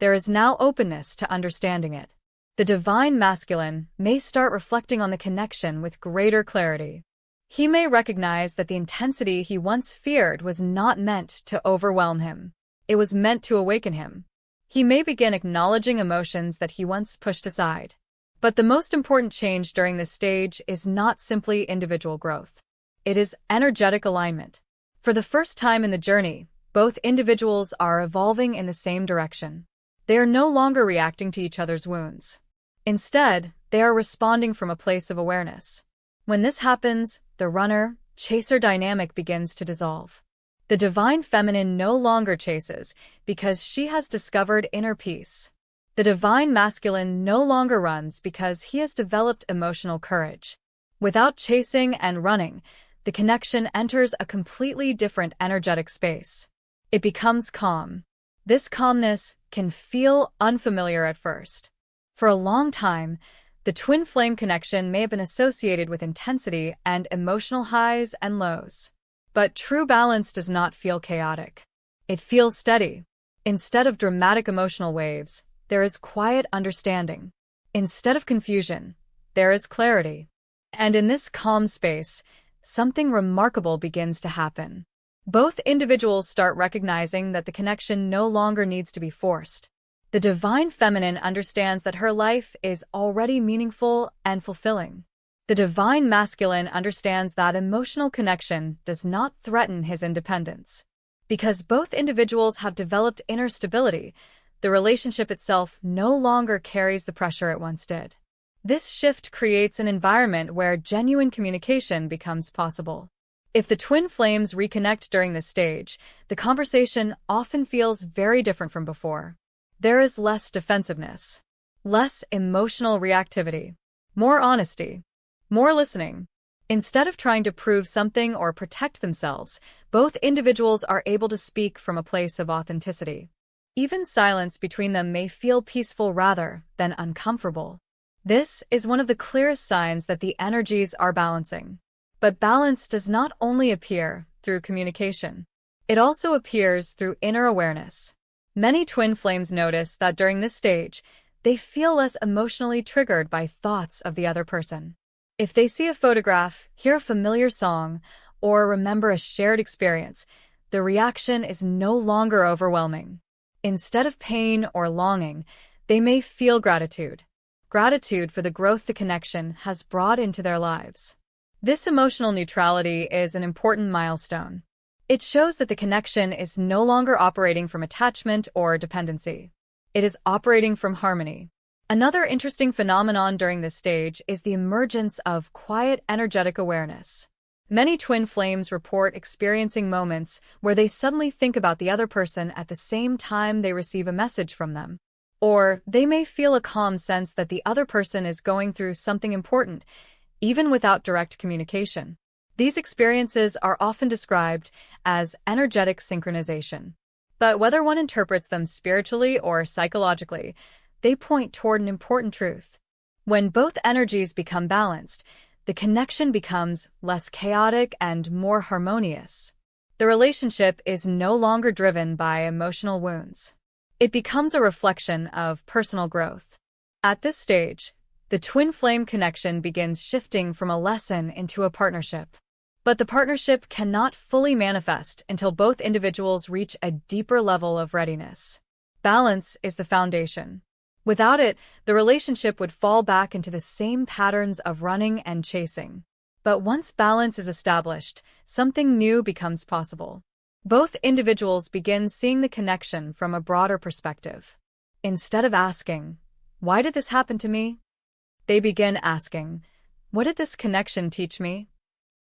there is now openness to understanding it. The divine masculine may start reflecting on the connection with greater clarity. He may recognize that the intensity he once feared was not meant to overwhelm him. It was meant to awaken him. He may begin acknowledging emotions that he once pushed aside. But the most important change during this stage is not simply individual growth. It is energetic alignment. For the first time in the journey, both individuals are evolving in the same direction. They are no longer reacting to each other's wounds. Instead, they are responding from a place of awareness. When this happens, the runner-chaser dynamic begins to dissolve. The divine feminine no longer chases because she has discovered inner peace. The divine masculine no longer runs because he has developed emotional courage. Without chasing and running, the connection enters a completely different energetic space. It becomes calm. This calmness can feel unfamiliar at first. For a long time, the twin flame connection may have been associated with intensity and emotional highs and lows. But true balance does not feel chaotic. It feels steady. Instead of dramatic emotional waves, there is quiet understanding. Instead of confusion, there is clarity. And in this calm space, something remarkable begins to happen. Both individuals start recognizing that the connection no longer needs to be forced. The divine feminine understands that her life is already meaningful and fulfilling. The divine masculine understands that emotional connection does not threaten his independence. Because both individuals have developed inner stability, the relationship itself no longer carries the pressure it once did. This shift creates an environment where genuine communication becomes possible. If the twin flames reconnect during this stage, the conversation often feels very different from before. There is less defensiveness, less emotional reactivity, more honesty, more listening. Instead of trying to prove something or protect themselves, both individuals are able to speak from a place of authenticity. Even silence between them may feel peaceful rather than uncomfortable. This is one of the clearest signs that the energies are balancing. But balance does not only appear through communication. It also appears through inner awareness. Many twin flames notice that during this stage, they feel less emotionally triggered by thoughts of the other person. If they see a photograph, hear a familiar song, or remember a shared experience, the reaction is no longer overwhelming. Instead of pain or longing, they may feel gratitude. Gratitude for the growth the connection has brought into their lives. This emotional neutrality is an important milestone. It shows that the connection is no longer operating from attachment or dependency. It is operating from harmony. Another interesting phenomenon during this stage is the emergence of quiet energetic awareness. Many twin flames report experiencing moments where they suddenly think about the other person at the same time they receive a message from them. Or they may feel a calm sense that the other person is going through something important, even without direct communication. These experiences are often described as energetic synchronization. But whether one interprets them spiritually or psychologically, they point toward an important truth. When both energies become balanced, the connection becomes less chaotic and more harmonious. The relationship is no longer driven by emotional wounds. It becomes a reflection of personal growth. At this stage, the twin flame connection begins shifting from a lesson into a partnership. But the partnership cannot fully manifest until both individuals reach a deeper level of readiness. Balance is the foundation. Without it, the relationship would fall back into the same patterns of running and chasing. But once balance is established, something new becomes possible. Both individuals begin seeing the connection from a broader perspective. Instead of asking, "Why did this happen to me?" they begin asking, "What did this connection teach me?"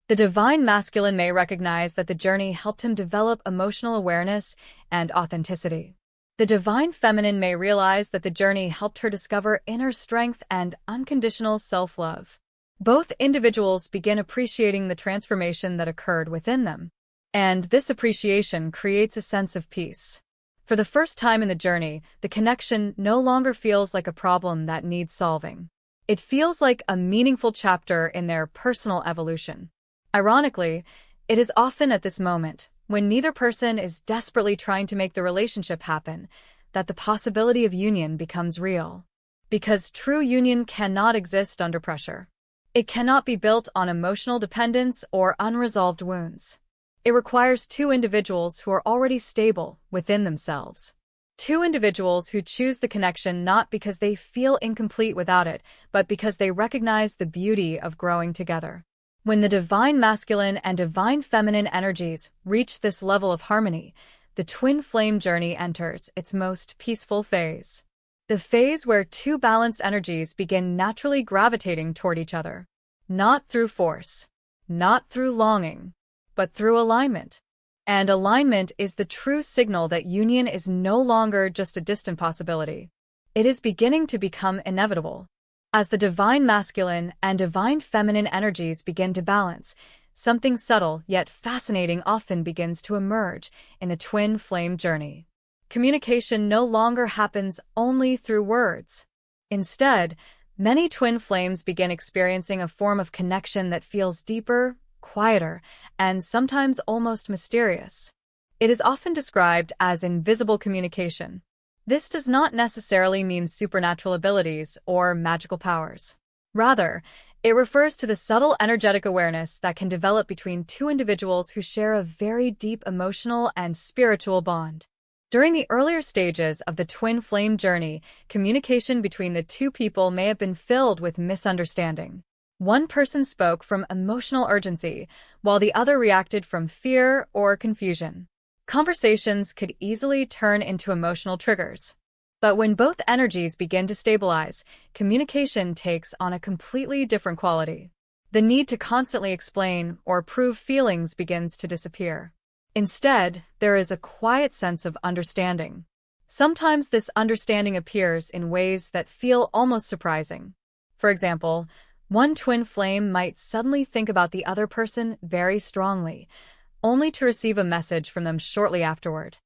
The divine masculine may recognize that the journey helped him develop emotional awareness and authenticity. The divine feminine may realize that the journey helped her discover inner strength and unconditional self-love. Both individuals begin appreciating the transformation that occurred within them. And this appreciation creates a sense of peace. For the first time in the journey, the connection no longer feels like a problem that needs solving. It feels like a meaningful chapter in their personal evolution. Ironically, it is often at this moment, when neither person is desperately trying to make the relationship happen, that the possibility of union becomes real. Because true union cannot exist under pressure. It cannot be built on emotional dependence or unresolved wounds. It requires two individuals who are already stable within themselves. Two individuals who choose the connection not because they feel incomplete without it, but because they recognize the beauty of growing together. When the divine masculine and divine feminine energies reach this level of harmony, the twin flame journey enters its most peaceful phase. The phase where two balanced energies begin naturally gravitating toward each other. Not through force, not through longing, but through alignment. And alignment is the true signal that union is no longer just a distant possibility. It is beginning to become inevitable. As the divine masculine and divine feminine energies begin to balance, something subtle yet fascinating often begins to emerge in the twin flame journey. Communication no longer happens only through words. Instead, many twin flames begin experiencing a form of connection that feels deeper, quieter, and sometimes almost mysterious. It is often described as invisible communication. This does not necessarily mean supernatural abilities or magical powers. Rather, it refers to the subtle energetic awareness that can develop between two individuals who share a very deep emotional and spiritual bond. During the earlier stages of the twin flame journey, communication between the two people may have been filled with misunderstanding. One person spoke from emotional urgency, while the other reacted from fear or confusion. Conversations could easily turn into emotional triggers. But when both energies begin to stabilize, communication takes on a completely different quality. The need to constantly explain or prove feelings begins to disappear. Instead, there is a quiet sense of understanding. Sometimes this understanding appears in ways that feel almost surprising. For example, one twin flame might suddenly think about the other person very strongly, only to receive a message from them shortly afterward.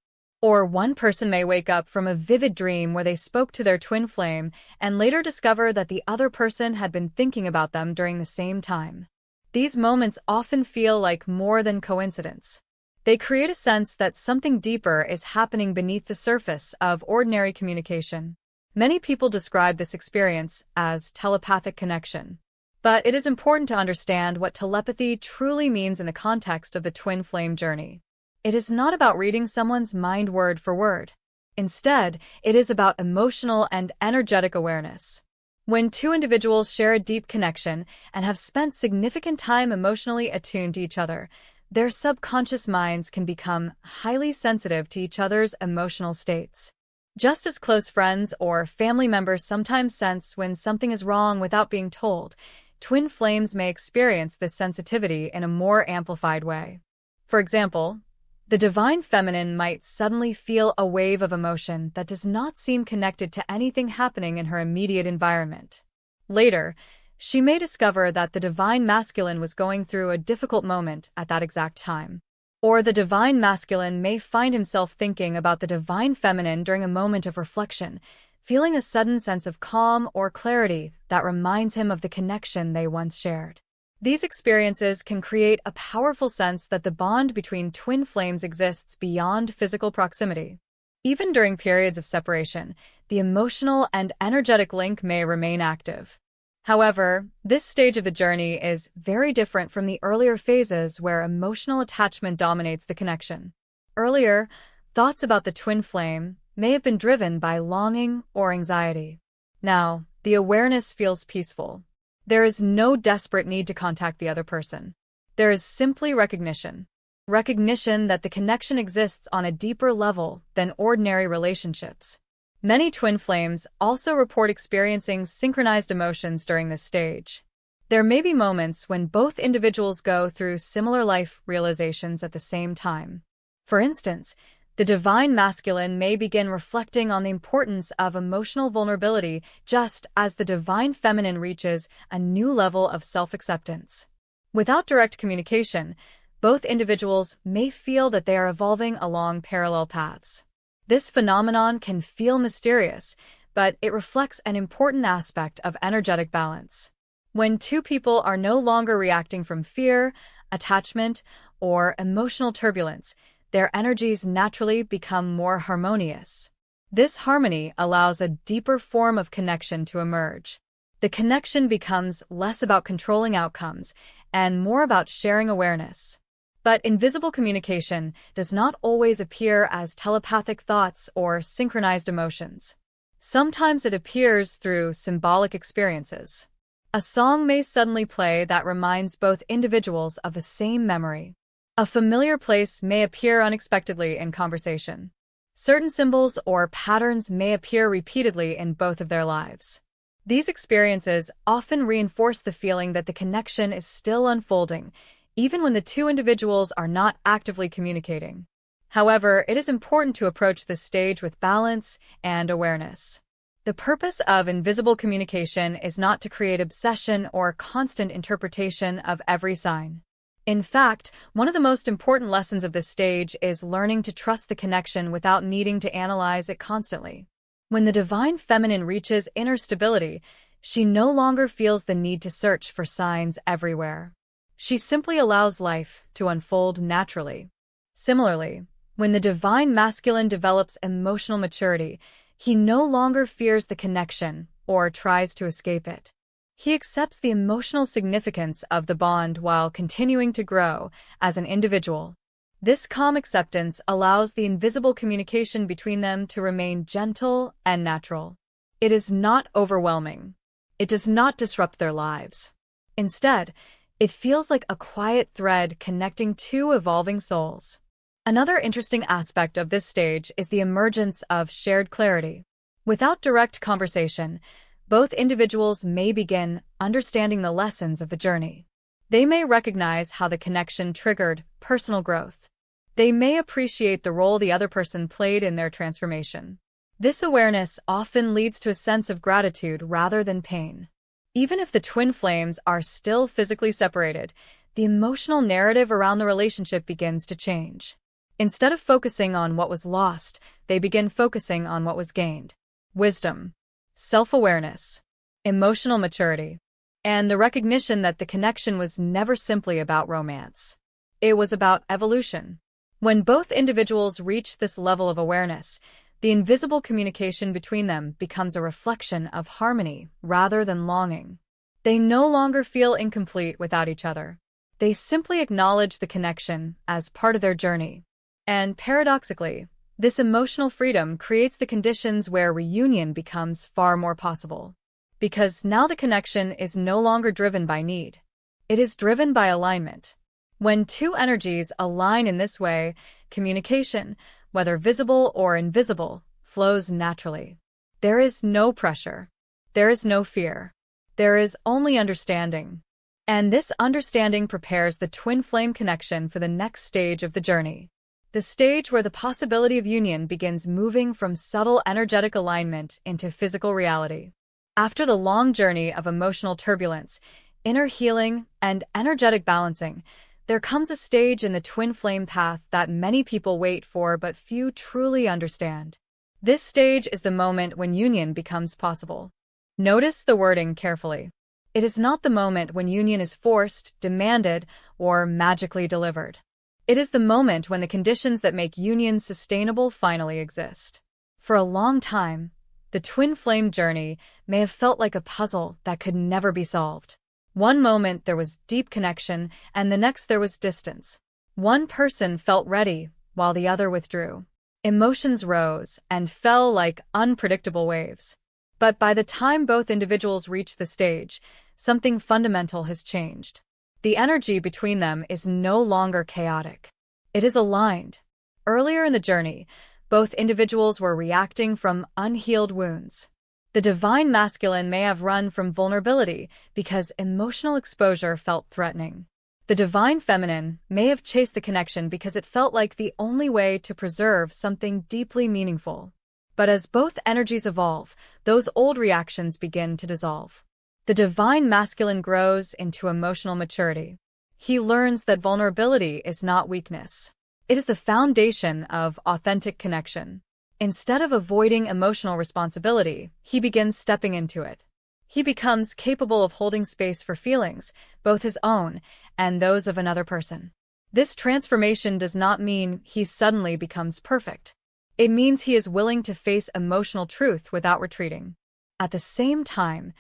Or one person may wake up from a vivid dream where they spoke to their twin flame and later discover that the other person had been thinking about them during the same time. These moments often feel like more than coincidence. They create a sense that something deeper is happening beneath the surface of ordinary communication. Many people describe this experience as telepathic connection. But it is important to understand what telepathy truly means in the context of the twin flame journey. It is not about reading someone's mind word for word. Instead, it is about emotional and energetic awareness. When two individuals share a deep connection and have spent significant time emotionally attuned to each other, their subconscious minds can become highly sensitive to each other's emotional states. Just as close friends or family members sometimes sense when something is wrong without being told, twin flames may experience this sensitivity in a more amplified way. For example, the divine feminine might suddenly feel a wave of emotion that does not seem connected to anything happening in her immediate environment. Later, she may discover that the divine masculine was going through a difficult moment at that exact time. Or the divine masculine may find himself thinking about the divine feminine during a moment of reflection, feeling a sudden sense of calm or clarity that reminds him of the connection they once shared. These experiences can create a powerful sense that the bond between twin flames exists beyond physical proximity. Even during periods of separation, the emotional and energetic link may remain active. However, this stage of the journey is very different from the earlier phases where emotional attachment dominates the connection. Earlier, thoughts about the twin flame may have been driven by longing or anxiety. Now, the awareness feels peaceful. There is no desperate need to contact the other person. There is simply recognition. Recognition that the connection exists on a deeper level than ordinary relationships. Many twin flames also report experiencing synchronized emotions during this stage. There may be moments when both individuals go through similar life realizations at the same time. For instance, the divine masculine may begin reflecting on the importance of emotional vulnerability just as the divine feminine reaches a new level of self-acceptance. Without direct communication, both individuals may feel that they are evolving along parallel paths. This phenomenon can feel mysterious, but it reflects an important aspect of energetic balance. When two people are no longer reacting from fear, attachment, or emotional turbulence, their energies naturally become more harmonious. This harmony allows a deeper form of connection to emerge. The connection becomes less about controlling outcomes and more about sharing awareness. But invisible communication does not always appear as telepathic thoughts or synchronized emotions. Sometimes it appears through symbolic experiences. A song may suddenly play that reminds both individuals of the same memory. A familiar place may appear unexpectedly in conversation. Certain symbols or patterns may appear repeatedly in both of their lives. These experiences often reinforce the feeling that the connection is still unfolding, even when the two individuals are not actively communicating. However, it is important to approach this stage with balance and awareness. The purpose of invisible communication is not to create obsession or constant interpretation of every sign. In fact, one of the most important lessons of this stage is learning to trust the connection without needing to analyze it constantly. When the divine feminine reaches inner stability, she no longer feels the need to search for signs everywhere. She simply allows life to unfold naturally. Similarly, when the divine masculine develops emotional maturity, he no longer fears the connection or tries to escape it. He accepts the emotional significance of the bond while continuing to grow as an individual. This calm acceptance allows the invisible communication between them to remain gentle and natural. It is not overwhelming. It does not disrupt their lives. Instead, it feels like a quiet thread connecting two evolving souls. Another interesting aspect of this stage is the emergence of shared clarity. Without direct conversation, both individuals may begin understanding the lessons of the journey. They may recognize how the connection triggered personal growth. They may appreciate the role the other person played in their transformation. This awareness often leads to a sense of gratitude rather than pain. Even if the twin flames are still physically separated, the emotional narrative around the relationship begins to change. Instead of focusing on what was lost, they begin focusing on what was gained. Wisdom, self-awareness, emotional maturity, and the recognition that the connection was never simply about romance. It was about evolution. When both individuals reach this level of awareness, the invisible communication between them becomes a reflection of harmony rather than longing. They no longer feel incomplete without each other. They simply acknowledge the connection as part of their journey. And paradoxically, this emotional freedom creates the conditions where reunion becomes far more possible. Because now the connection is no longer driven by need. It is driven by alignment. When two energies align in this way, communication, whether visible or invisible, flows naturally. There is no pressure. There is no fear. There is only understanding. And this understanding prepares the twin flame connection for the next stage of the journey. The stage where the possibility of union begins moving from subtle energetic alignment into physical reality. After the long journey of emotional turbulence, inner healing, and energetic balancing, there comes a stage in the twin flame path that many people wait for but few truly understand. This stage is the moment when union becomes possible. Notice the wording carefully. It is not the moment when union is forced, demanded, or magically delivered. It is the moment when the conditions that make union sustainable finally exist. For a long time, the twin flame journey may have felt like a puzzle that could never be solved. One moment there was deep connection, and the next there was distance. One person felt ready, while the other withdrew. Emotions rose and fell like unpredictable waves. But by the time both individuals reach the stage, something fundamental has changed. The energy between them is no longer chaotic. It is aligned. Earlier in the journey, both individuals were reacting from unhealed wounds. The divine masculine may have run from vulnerability because emotional exposure felt threatening. The divine feminine may have chased the connection because it felt like the only way to preserve something deeply meaningful. But as both energies evolve, those old reactions begin to dissolve. The divine masculine grows into emotional maturity. He learns that vulnerability is not weakness. It is the foundation of authentic connection. Instead of avoiding emotional responsibility, he begins stepping into it. He becomes capable of holding space for feelings, both his own and those of another person. This transformation does not mean he suddenly becomes perfect. It means he is willing to face emotional truth without retreating. At the same time,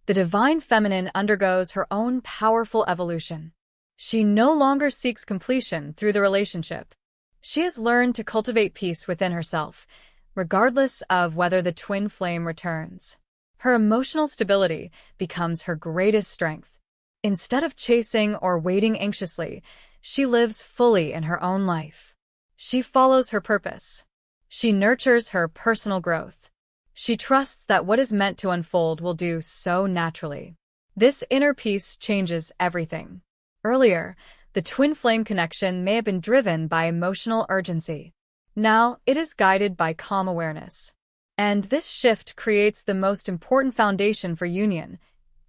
the divine feminine undergoes her own powerful evolution. She no longer seeks completion through the relationship. She has learned to cultivate peace within herself, regardless of whether the twin flame returns. Her emotional stability becomes her greatest strength. Instead of chasing or waiting anxiously, she lives fully in her own life. She follows her purpose. She nurtures her personal growth. She trusts that what is meant to unfold will do so naturally. This inner peace changes everything. Earlier, the twin flame connection may have been driven by emotional urgency. Now, it is guided by calm awareness. And this shift creates the most important foundation for union: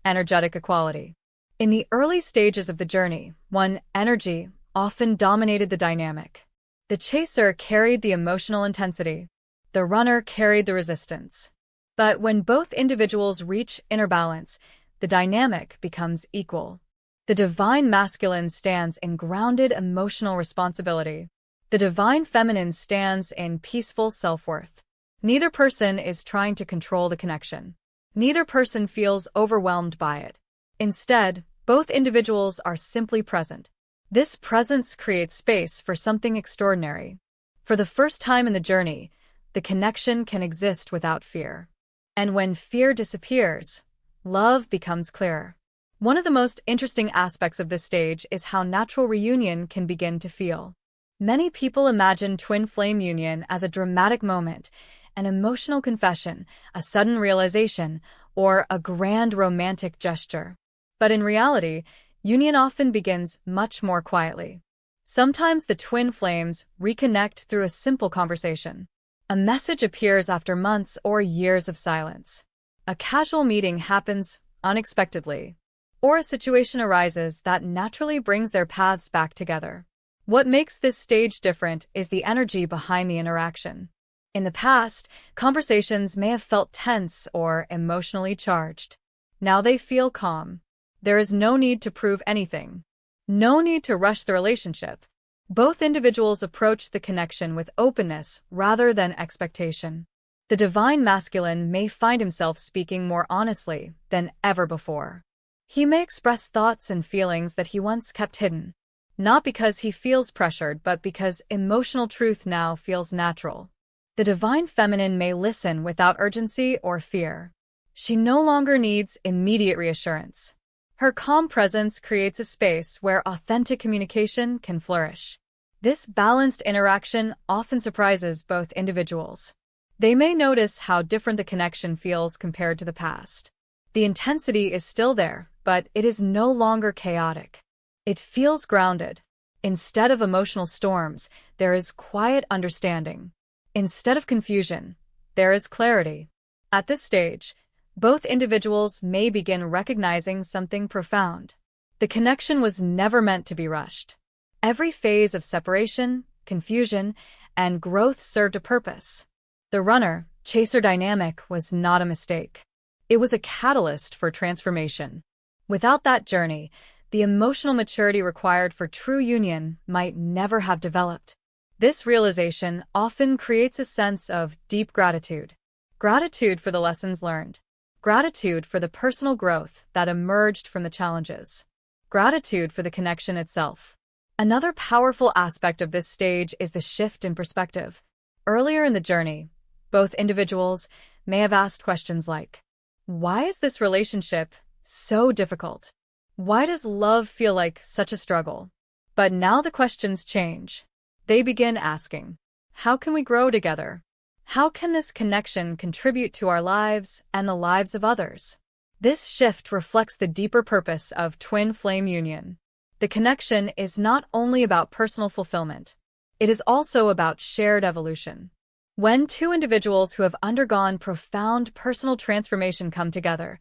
energetic equality. In the early stages of the journey, one energy often dominated the dynamic. The chaser carried the emotional intensity. The runner carried the resistance. But when both individuals reach inner balance, the dynamic becomes equal. The divine masculine stands in grounded emotional responsibility. The divine feminine stands in peaceful self-worth. Neither person is trying to control the connection. Neither person feels overwhelmed by it. Instead, both individuals are simply present. This presence creates space for something extraordinary. For the first time in the journey, the connection can exist without fear. And when fear disappears, love becomes clearer. One of the most interesting aspects of this stage is how natural reunion can begin to feel. Many people imagine twin flame union as a dramatic moment, an emotional confession, a sudden realization, or a grand romantic gesture. But in reality, union often begins much more quietly. Sometimes the twin flames reconnect through a simple conversation. A message appears after months or years of silence. A casual meeting happens unexpectedly, or a situation arises that naturally brings their paths back together. What makes this stage different is the energy behind the interaction. In the past, conversations may have felt tense or emotionally charged. Now they feel calm. There is no need to prove anything. No need to rush the relationship. Both individuals approach the connection with openness rather than expectation. The divine masculine may find himself speaking more honestly than ever before. He may express thoughts and feelings that he once kept hidden, not because he feels pressured, but because emotional truth now feels natural. The divine feminine may listen without urgency or fear. She no longer needs immediate reassurance. Her calm presence creates a space where authentic communication can flourish. This balanced interaction often surprises both individuals. They may notice how different the connection feels compared to the past. The intensity is still there, but it is no longer chaotic. It feels grounded. Instead of emotional storms, there is quiet understanding. Instead of confusion, there is clarity. At this stage, both individuals may begin recognizing something profound. The connection was never meant to be rushed. Every phase of separation, confusion, and growth served a purpose. The runner-chaser dynamic was not a mistake. It was a catalyst for transformation. Without that journey, the emotional maturity required for true union might never have developed. This realization often creates a sense of deep gratitude. Gratitude for the lessons learned. Gratitude for the personal growth that emerged from the challenges. Gratitude for the connection itself. Another powerful aspect of this stage is the shift in perspective. Earlier in the journey, both individuals may have asked questions like, why is this relationship so difficult? Why does love feel like such a struggle? But now the questions change. They begin asking, how can we grow together? How can this connection contribute to our lives and the lives of others? This shift reflects the deeper purpose of twin flame union. The connection is not only about personal fulfillment. It is also about shared evolution. When two individuals who have undergone profound personal transformation come together,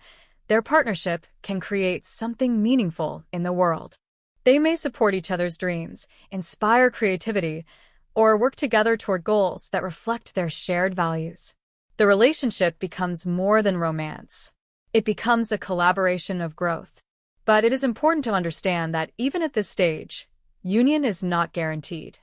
their partnership can create something meaningful in the world. They may support each other's dreams, inspire creativity, or work together toward goals that reflect their shared values. The relationship becomes more than romance. It becomes a collaboration of growth. But it is important to understand that even at this stage, union is not guaranteed.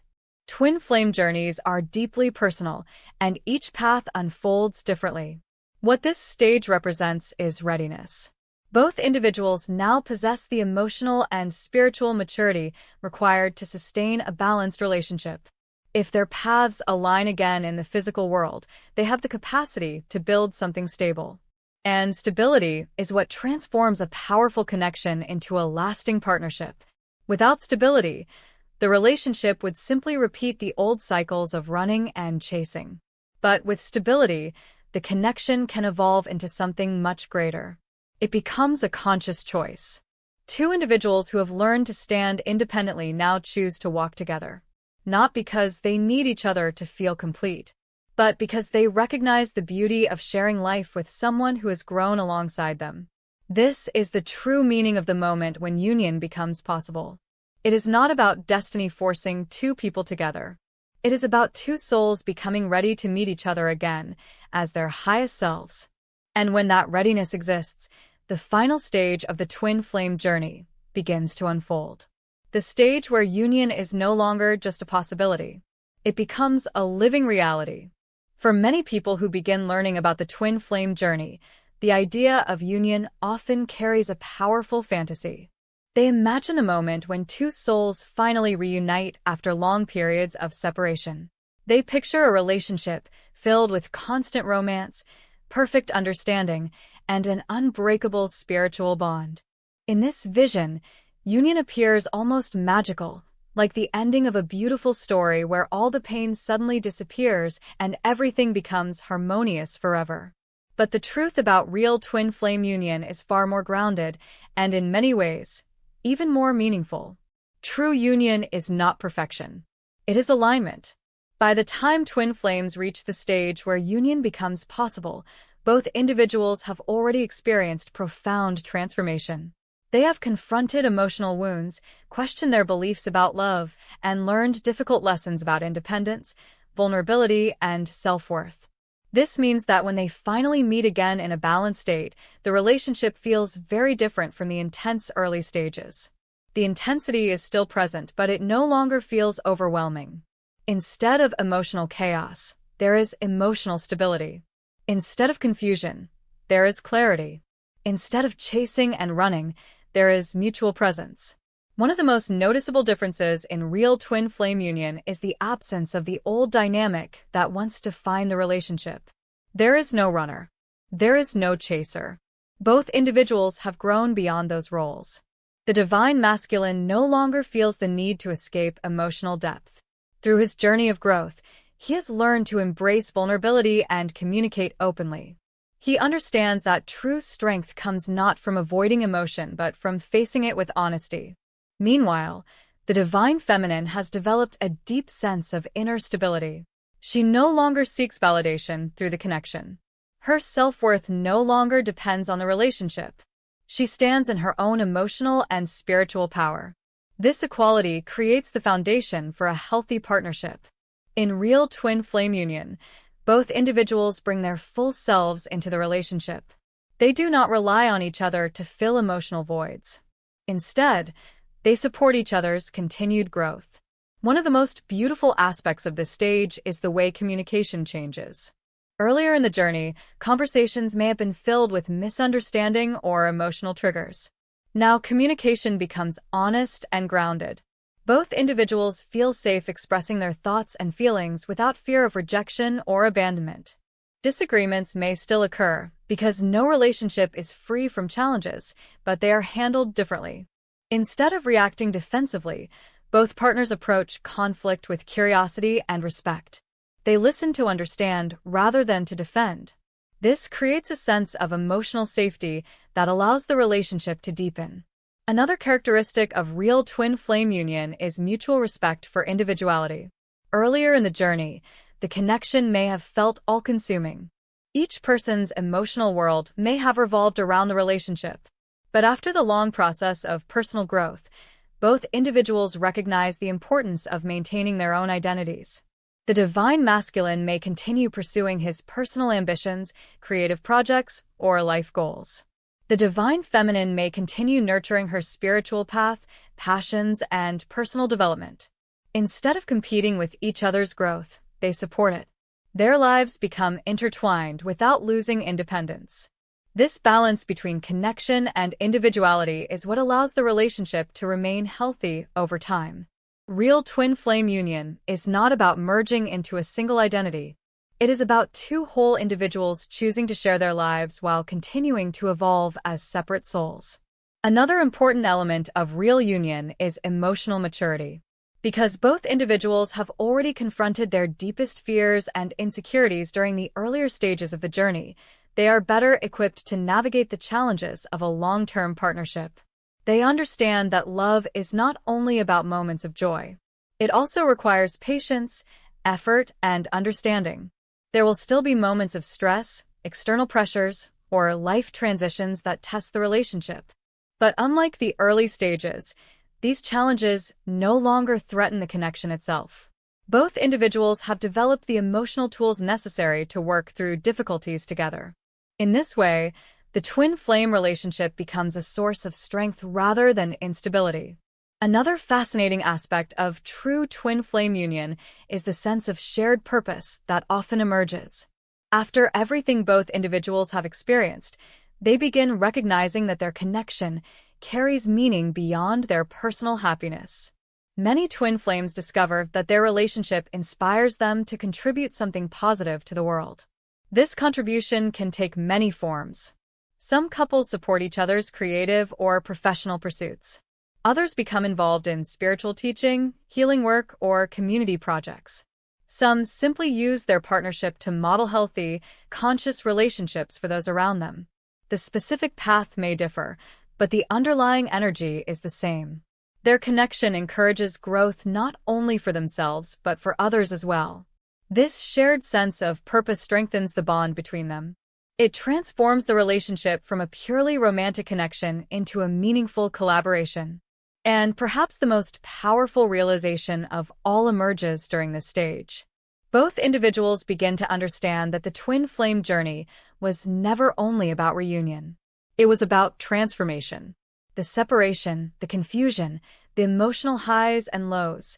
Twin flame journeys are deeply personal, and each path unfolds differently. What this stage represents is readiness. Both individuals now possess the emotional and spiritual maturity required to sustain a balanced relationship. If their paths align again in the physical world, they have the capacity to build something stable. And stability is what transforms a powerful connection into a lasting partnership. Without stability, the relationship would simply repeat the old cycles of running and chasing. But with stability, the connection can evolve into something much greater. It becomes a conscious choice. Two individuals who have learned to stand independently now choose to walk together. Not because they need each other to feel complete, but because they recognize the beauty of sharing life with someone who has grown alongside them. This is the true meaning of the moment when union becomes possible. It is not about destiny forcing two people together. It is about two souls becoming ready to meet each other again as their highest selves. And when that readiness exists, the final stage of the twin flame journey begins to unfold. The stage where union is no longer just a possibility. It becomes a living reality. For many people who begin learning about the twin flame journey, the idea of union often carries a powerful fantasy. They imagine the moment when two souls finally reunite after long periods of separation. They picture a relationship filled with constant romance, perfect understanding, and an unbreakable spiritual bond. In this vision, union appears almost magical, like the ending of a beautiful story where all the pain suddenly disappears and everything becomes harmonious forever. But the truth about real twin flame union is far more grounded and, in many ways, even more meaningful. True union is not perfection. It is alignment. By the time twin flames reach the stage where union becomes possible, both individuals have already experienced profound transformation. They have confronted emotional wounds, questioned their beliefs about love, and learned difficult lessons about independence, vulnerability, and self-worth. This means that when they finally meet again in a balanced state, the relationship feels very different from the intense early stages. The intensity is still present, but it no longer feels overwhelming. Instead of emotional chaos, there is emotional stability. Instead of confusion, there is clarity. Instead of chasing and running, there is mutual presence. One of the most noticeable differences in real twin flame union is the absence of the old dynamic that once defined the relationship. There is no runner. There is no chaser. Both individuals have grown beyond those roles. The divine masculine no longer feels the need to escape emotional depth. Through his journey of growth, he has learned to embrace vulnerability and communicate openly. He understands that true strength comes not from avoiding emotion but from facing it with honesty. Meanwhile, the divine feminine has developed a deep sense of inner stability. She no longer seeks validation through the connection. Her self-worth no longer depends on the relationship. She stands in her own emotional and spiritual power. This equality creates the foundation for a healthy partnership. In real twin flame union, both individuals bring their full selves into the relationship. They do not rely on each other to fill emotional voids. Instead, they support each other's continued growth. One of the most beautiful aspects of this stage is the way communication changes. Earlier in the journey, conversations may have been filled with misunderstanding or emotional triggers. Now, communication becomes honest and grounded. Both individuals feel safe expressing their thoughts and feelings without fear of rejection or abandonment. Disagreements may still occur because no relationship is free from challenges, but they are handled differently. Instead of reacting defensively, both partners approach conflict with curiosity and respect. They listen to understand rather than to defend. This creates a sense of emotional safety that allows the relationship to deepen. Another characteristic of real twin flame union is mutual respect for individuality. Earlier in the journey, the connection may have felt all-consuming. Each person's emotional world may have revolved around the relationship. But after the long process of personal growth, both individuals recognize the importance of maintaining their own identities. The divine masculine may continue pursuing his personal ambitions, creative projects, or life goals. The divine feminine may continue nurturing her spiritual path, passions, and personal development. Instead of competing with each other's growth, they support it. Their lives become intertwined without losing independence. This balance between connection and individuality is what allows the relationship to remain healthy over time. Real twin flame union is not about merging into a single identity. It is about two whole individuals choosing to share their lives while continuing to evolve as separate souls. Another important element of real union is emotional maturity. Because both individuals have already confronted their deepest fears and insecurities during the earlier stages of the journey, they are better equipped to navigate the challenges of a long-term partnership. They understand that love is not only about moments of joy. It also requires patience, effort, and understanding. There will still be moments of stress, external pressures, or life transitions that test the relationship. But unlike the early stages, these challenges no longer threaten the connection itself. Both individuals have developed the emotional tools necessary to work through difficulties together. In this way, the twin flame relationship becomes a source of strength rather than instability. Another fascinating aspect of true twin flame union is the sense of shared purpose that often emerges. After everything both individuals have experienced, they begin recognizing that their connection carries meaning beyond their personal happiness. Many twin flames discover that their relationship inspires them to contribute something positive to the world. This contribution can take many forms. Some couples support each other's creative or professional pursuits. Others become involved in spiritual teaching, healing work, or community projects. Some simply use their partnership to model healthy, conscious relationships for those around them. The specific path may differ, but the underlying energy is the same. Their connection encourages growth not only for themselves, but for others as well. This shared sense of purpose strengthens the bond between them. It transforms the relationship from a purely romantic connection into a meaningful collaboration. And perhaps the most powerful realization of all emerges during this stage. Both individuals begin to understand that the twin flame journey was never only about reunion. It was about transformation. The separation, the confusion, the emotional highs and lows,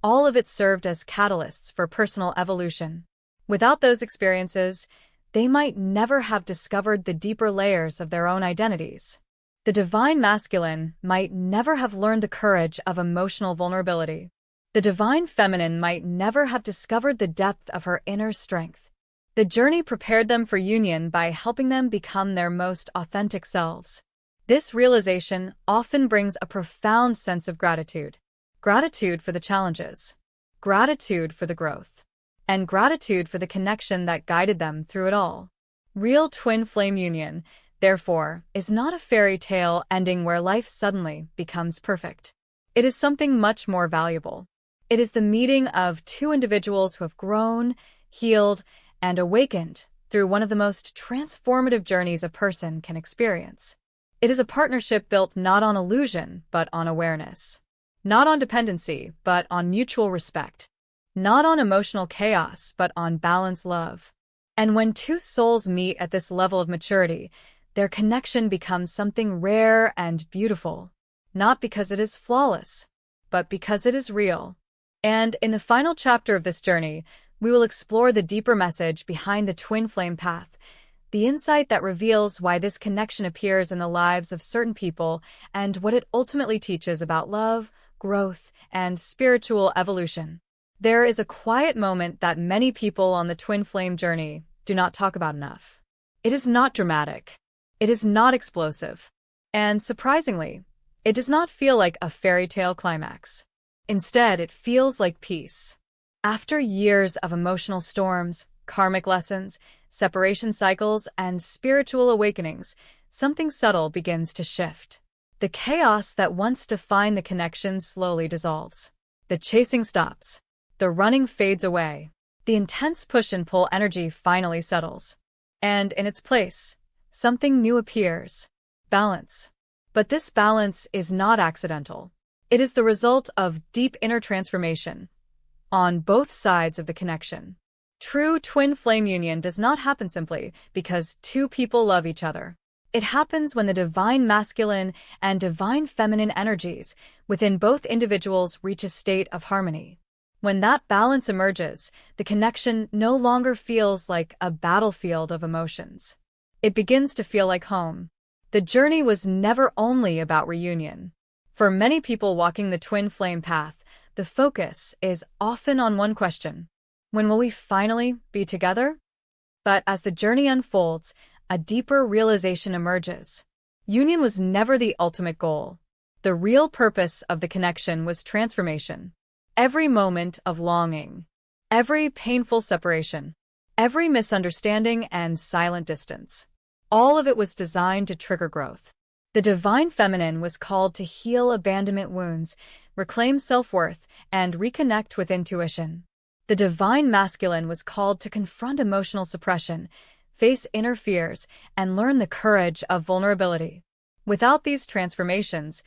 all of it served as catalysts for personal evolution. Without those experiences, they might never have discovered the deeper layers of their own identities. The divine masculine might never have learned the courage of emotional vulnerability. The divine feminine might never have discovered the depth of her inner strength. The journey prepared them for union by helping them become their most authentic selves. This realization often brings a profound sense of gratitude. Gratitude for the challenges, gratitude for the growth, and gratitude for the connection that guided them through it all. Real twin flame union, therefore, is not a fairy tale ending where life suddenly becomes perfect. It is something much more valuable. It is the meeting of two individuals who have grown, healed, and awakened through one of the most transformative journeys a person can experience. It is a partnership built not on illusion, but on awareness. Not on dependency, but on mutual respect. Not on emotional chaos, but on balanced love. And when two souls meet at this level of maturity, their connection becomes something rare and beautiful. Not because it is flawless, but because it is real. And in the final chapter of this journey, we will explore the deeper message behind the twin flame path, the insight that reveals why this connection appears in the lives of certain people and what it ultimately teaches about love, growth, and spiritual evolution. There is a quiet moment that many people on the twin flame journey do not talk about enough. It is not dramatic. It is not explosive. And surprisingly, it does not feel like a fairy tale climax. Instead, it feels like peace. After years of emotional storms, karmic lessons, separation cycles, and spiritual awakenings, something subtle begins to shift. The chaos that once defined the connection slowly dissolves. The chasing stops. The running fades away. The intense push and pull energy finally settles. And in its place, something new appears. Balance. But this balance is not accidental. It is the result of deep inner transformation on both sides of the connection. True twin flame union does not happen simply because two people love each other. It happens when the divine masculine and divine feminine energies within both individuals reach a state of harmony. When that balance emerges, the connection no longer feels like a battlefield of emotions. It begins to feel like home. The journey was never only about reunion. For many people walking the twin flame path, the focus is often on one question. When will we finally be together? But as the journey unfolds, a deeper realization emerges. Union was never the ultimate goal. The real purpose of the connection was transformation. Every moment of longing, every painful separation, every misunderstanding and silent distance, all of it was designed to trigger growth. The divine feminine was called to heal abandonment wounds, reclaim self-worth, and reconnect with intuition. The divine masculine was called to confront emotional suppression, face inner fears, and learn the courage of vulnerability. Without these transformations,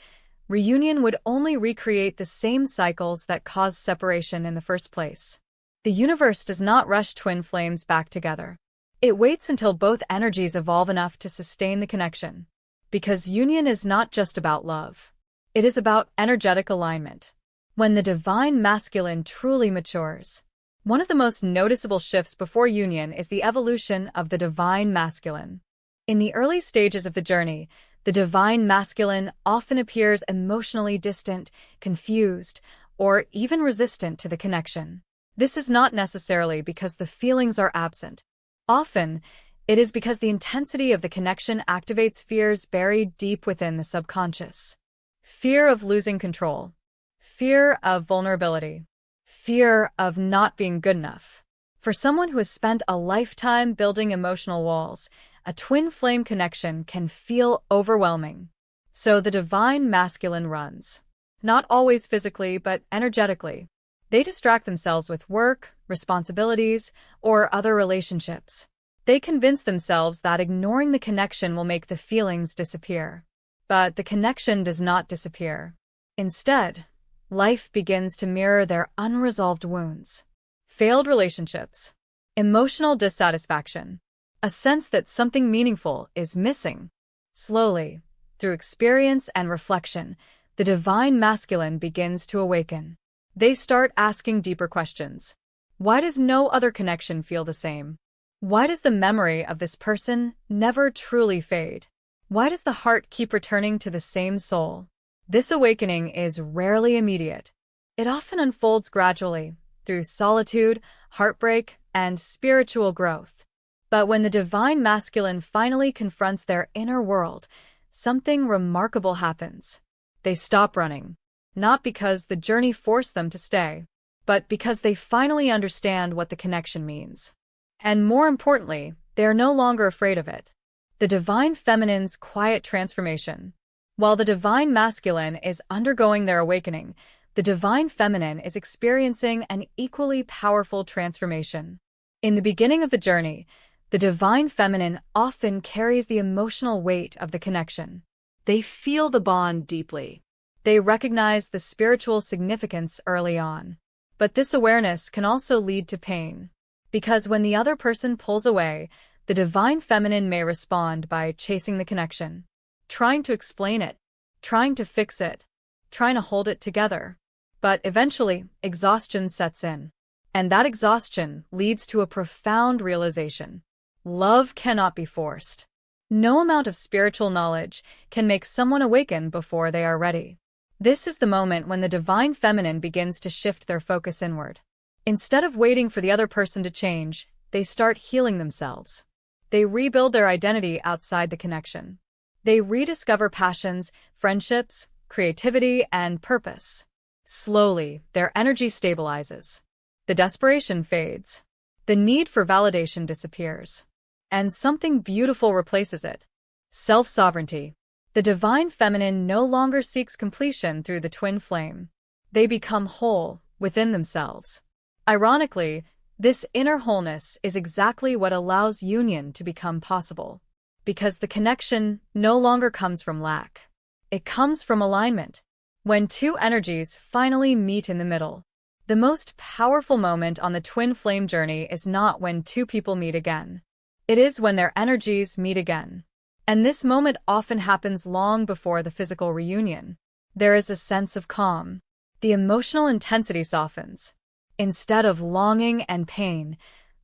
reunion would only recreate the same cycles that caused separation in the first place. The universe does not rush twin flames back together. It waits until both energies evolve enough to sustain the connection. Because union is not just about love. It is about energetic alignment. When the divine masculine truly matures, one of the most noticeable shifts before union is the evolution of the divine masculine. In the early stages of the journey, the divine masculine often appears emotionally distant, confused, or even resistant to the connection. This is not necessarily because the feelings are absent. Often, it is because the intensity of the connection activates fears buried deep within the subconscious. Fear of losing control, fear of vulnerability, fear of not being good enough. For someone who has spent a lifetime building emotional walls, a twin flame connection can feel overwhelming. So the divine masculine runs. Not always physically, but energetically. They distract themselves with work, responsibilities, or other relationships. They convince themselves that ignoring the connection will make the feelings disappear. But the connection does not disappear. Instead, life begins to mirror their unresolved wounds. Failed relationships, emotional dissatisfaction, a sense that something meaningful is missing. Slowly, through experience and reflection, the divine masculine begins to awaken. They start asking deeper questions. Why does no other connection feel the same? Why does the memory of this person never truly fade? Why does the heart keep returning to the same soul? This awakening is rarely immediate. It often unfolds gradually, through solitude, heartbreak, and spiritual growth. But when the divine masculine finally confronts their inner world, something remarkable happens. They stop running, not because the journey forced them to stay, but because they finally understand what the connection means. And more importantly, they are no longer afraid of it. The divine feminine's quiet transformation. While the divine masculine is undergoing their awakening, the divine feminine is experiencing an equally powerful transformation. In the beginning of the journey, the divine feminine often carries the emotional weight of the connection. They feel the bond deeply. They recognize the spiritual significance early on. But this awareness can also lead to pain. Because when the other person pulls away, the divine feminine may respond by chasing the connection, trying to explain it, trying to fix it, trying to hold it together. But eventually, exhaustion sets in. And that exhaustion leads to a profound realization. Love cannot be forced. No amount of spiritual knowledge can make someone awaken before they are ready. This is the moment when the divine feminine begins to shift their focus inward. Instead of waiting for the other person to change, they start healing themselves. They rebuild their identity outside the connection. They rediscover passions, friendships, creativity, and purpose. Slowly, their energy stabilizes. The desperation fades. The need for validation disappears. And something beautiful replaces it. Self-sovereignty. The divine feminine no longer seeks completion through the twin flame. They become whole within themselves. Ironically, this inner wholeness is exactly what allows union to become possible. Because the connection no longer comes from lack. It comes from alignment. When two energies finally meet in the middle. The most powerful moment on the twin flame journey is not when two people meet again. It is when their energies meet again. And this moment often happens long before the physical reunion. There is a sense of calm. The emotional intensity softens. Instead of longing and pain,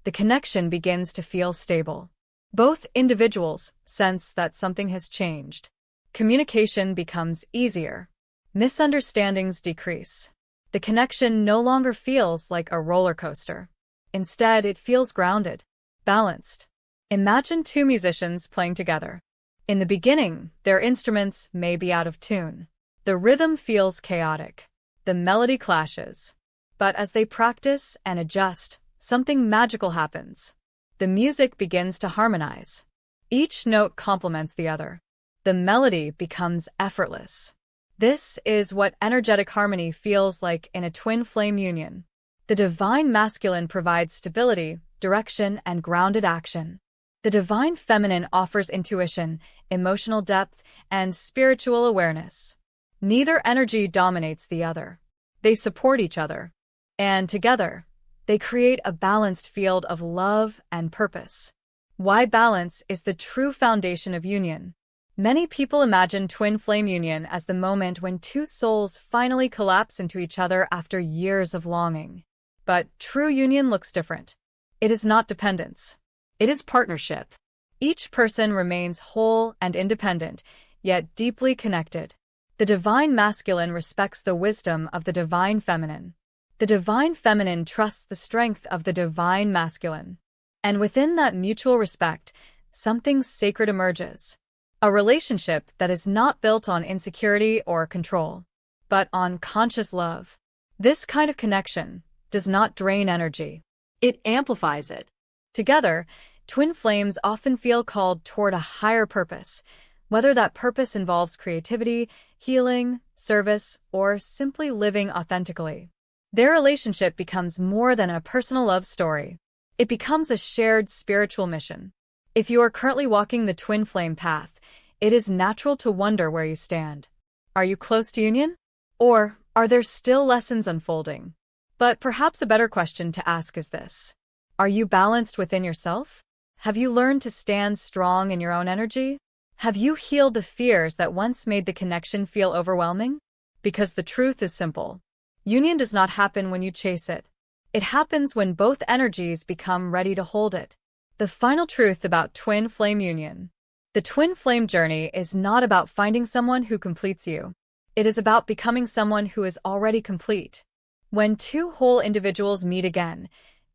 the connection begins to feel stable. Both individuals sense that something has changed. Communication becomes easier. Misunderstandings decrease. The connection no longer feels like a roller coaster. Instead, it feels grounded, balanced. Imagine two musicians playing together. In the beginning, their instruments may be out of tune. The rhythm feels chaotic. The melody clashes. But as they practice and adjust, something magical happens. The music begins to harmonize. Each note complements the other. The melody becomes effortless. This is what energetic harmony feels like in a twin flame union. The divine masculine provides stability, direction, and grounded action. The divine feminine offers intuition, emotional depth, and spiritual awareness. Neither energy dominates the other. They support each other. And together, they create a balanced field of love and purpose. Why balance is the true foundation of union. Many people imagine twin flame union as the moment when two souls finally collapse into each other after years of longing. But true union looks different. It is not dependence. It is partnership. Each person remains whole and independent, yet deeply connected. The divine masculine respects the wisdom of the divine feminine. The divine feminine trusts the strength of the divine masculine. And within that mutual respect, something sacred emerges. A relationship that is not built on insecurity or control, but on conscious love. This kind of connection does not drain energy. It amplifies it. Together, twin flames often feel called toward a higher purpose, whether that purpose involves creativity, healing, service, or simply living authentically. Their relationship becomes more than a personal love story. It becomes a shared spiritual mission. If you are currently walking the twin flame path, it is natural to wonder where you stand. Are you close to union? Or are there still lessons unfolding? But perhaps a better question to ask is this. Are you balanced within yourself? Have you learned to stand strong in your own energy? Have you healed the fears that once made the connection feel overwhelming? Because the truth is simple. Union does not happen when you chase it. It happens when both energies become ready to hold it. The final truth about twin flame union. The twin flame journey is not about finding someone who completes you. It is about becoming someone who is already complete. When two whole individuals meet again,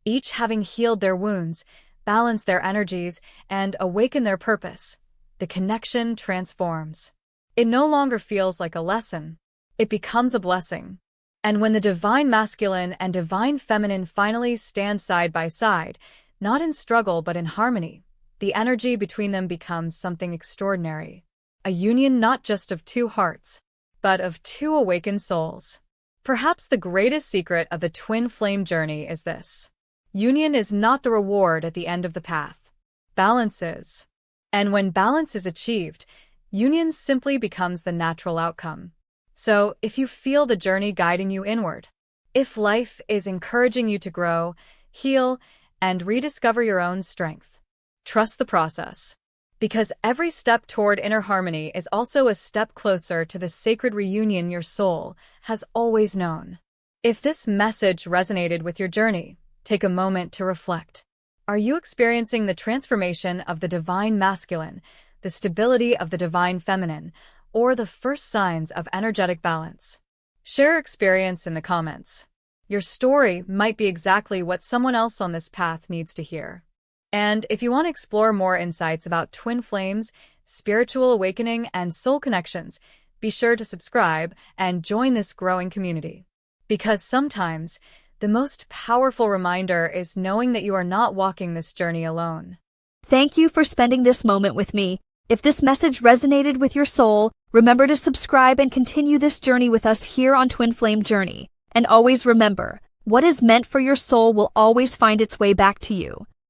each having healed their wounds, balanced their energies, and awakened their purpose, the connection transforms. It no longer feels like a lesson. It becomes a blessing. And when the divine masculine and divine feminine finally stand side by side, not in struggle but in harmony, the energy between them becomes something extraordinary. A union not just of two hearts, but of two awakened souls. Perhaps the greatest secret of the twin flame journey is this. Union is not the reward at the end of the path. Balance is. And when balance is achieved, union simply becomes the natural outcome. So, if you feel the journey guiding you inward, if life is encouraging you to grow, heal, and rediscover your own strength, trust the process. Because every step toward inner harmony is also a step closer to the sacred reunion your soul has always known. If this message resonated with your journey, take a moment to reflect. Are you experiencing the transformation of the divine masculine, the stability of the divine feminine, or the first signs of energetic balance? Share your experience in the comments. Your story might be exactly what someone else on this path needs to hear. And if you want to explore more insights about twin flames, spiritual awakening, and soul connections, be sure to subscribe and join this growing community. Because sometimes, the most powerful reminder is knowing that you are not walking this journey alone. Thank you for spending this moment with me. If this message resonated with your soul, remember to subscribe and continue this journey with us here on Twin Flame Journey. And always remember, what is meant for your soul will always find its way back to you.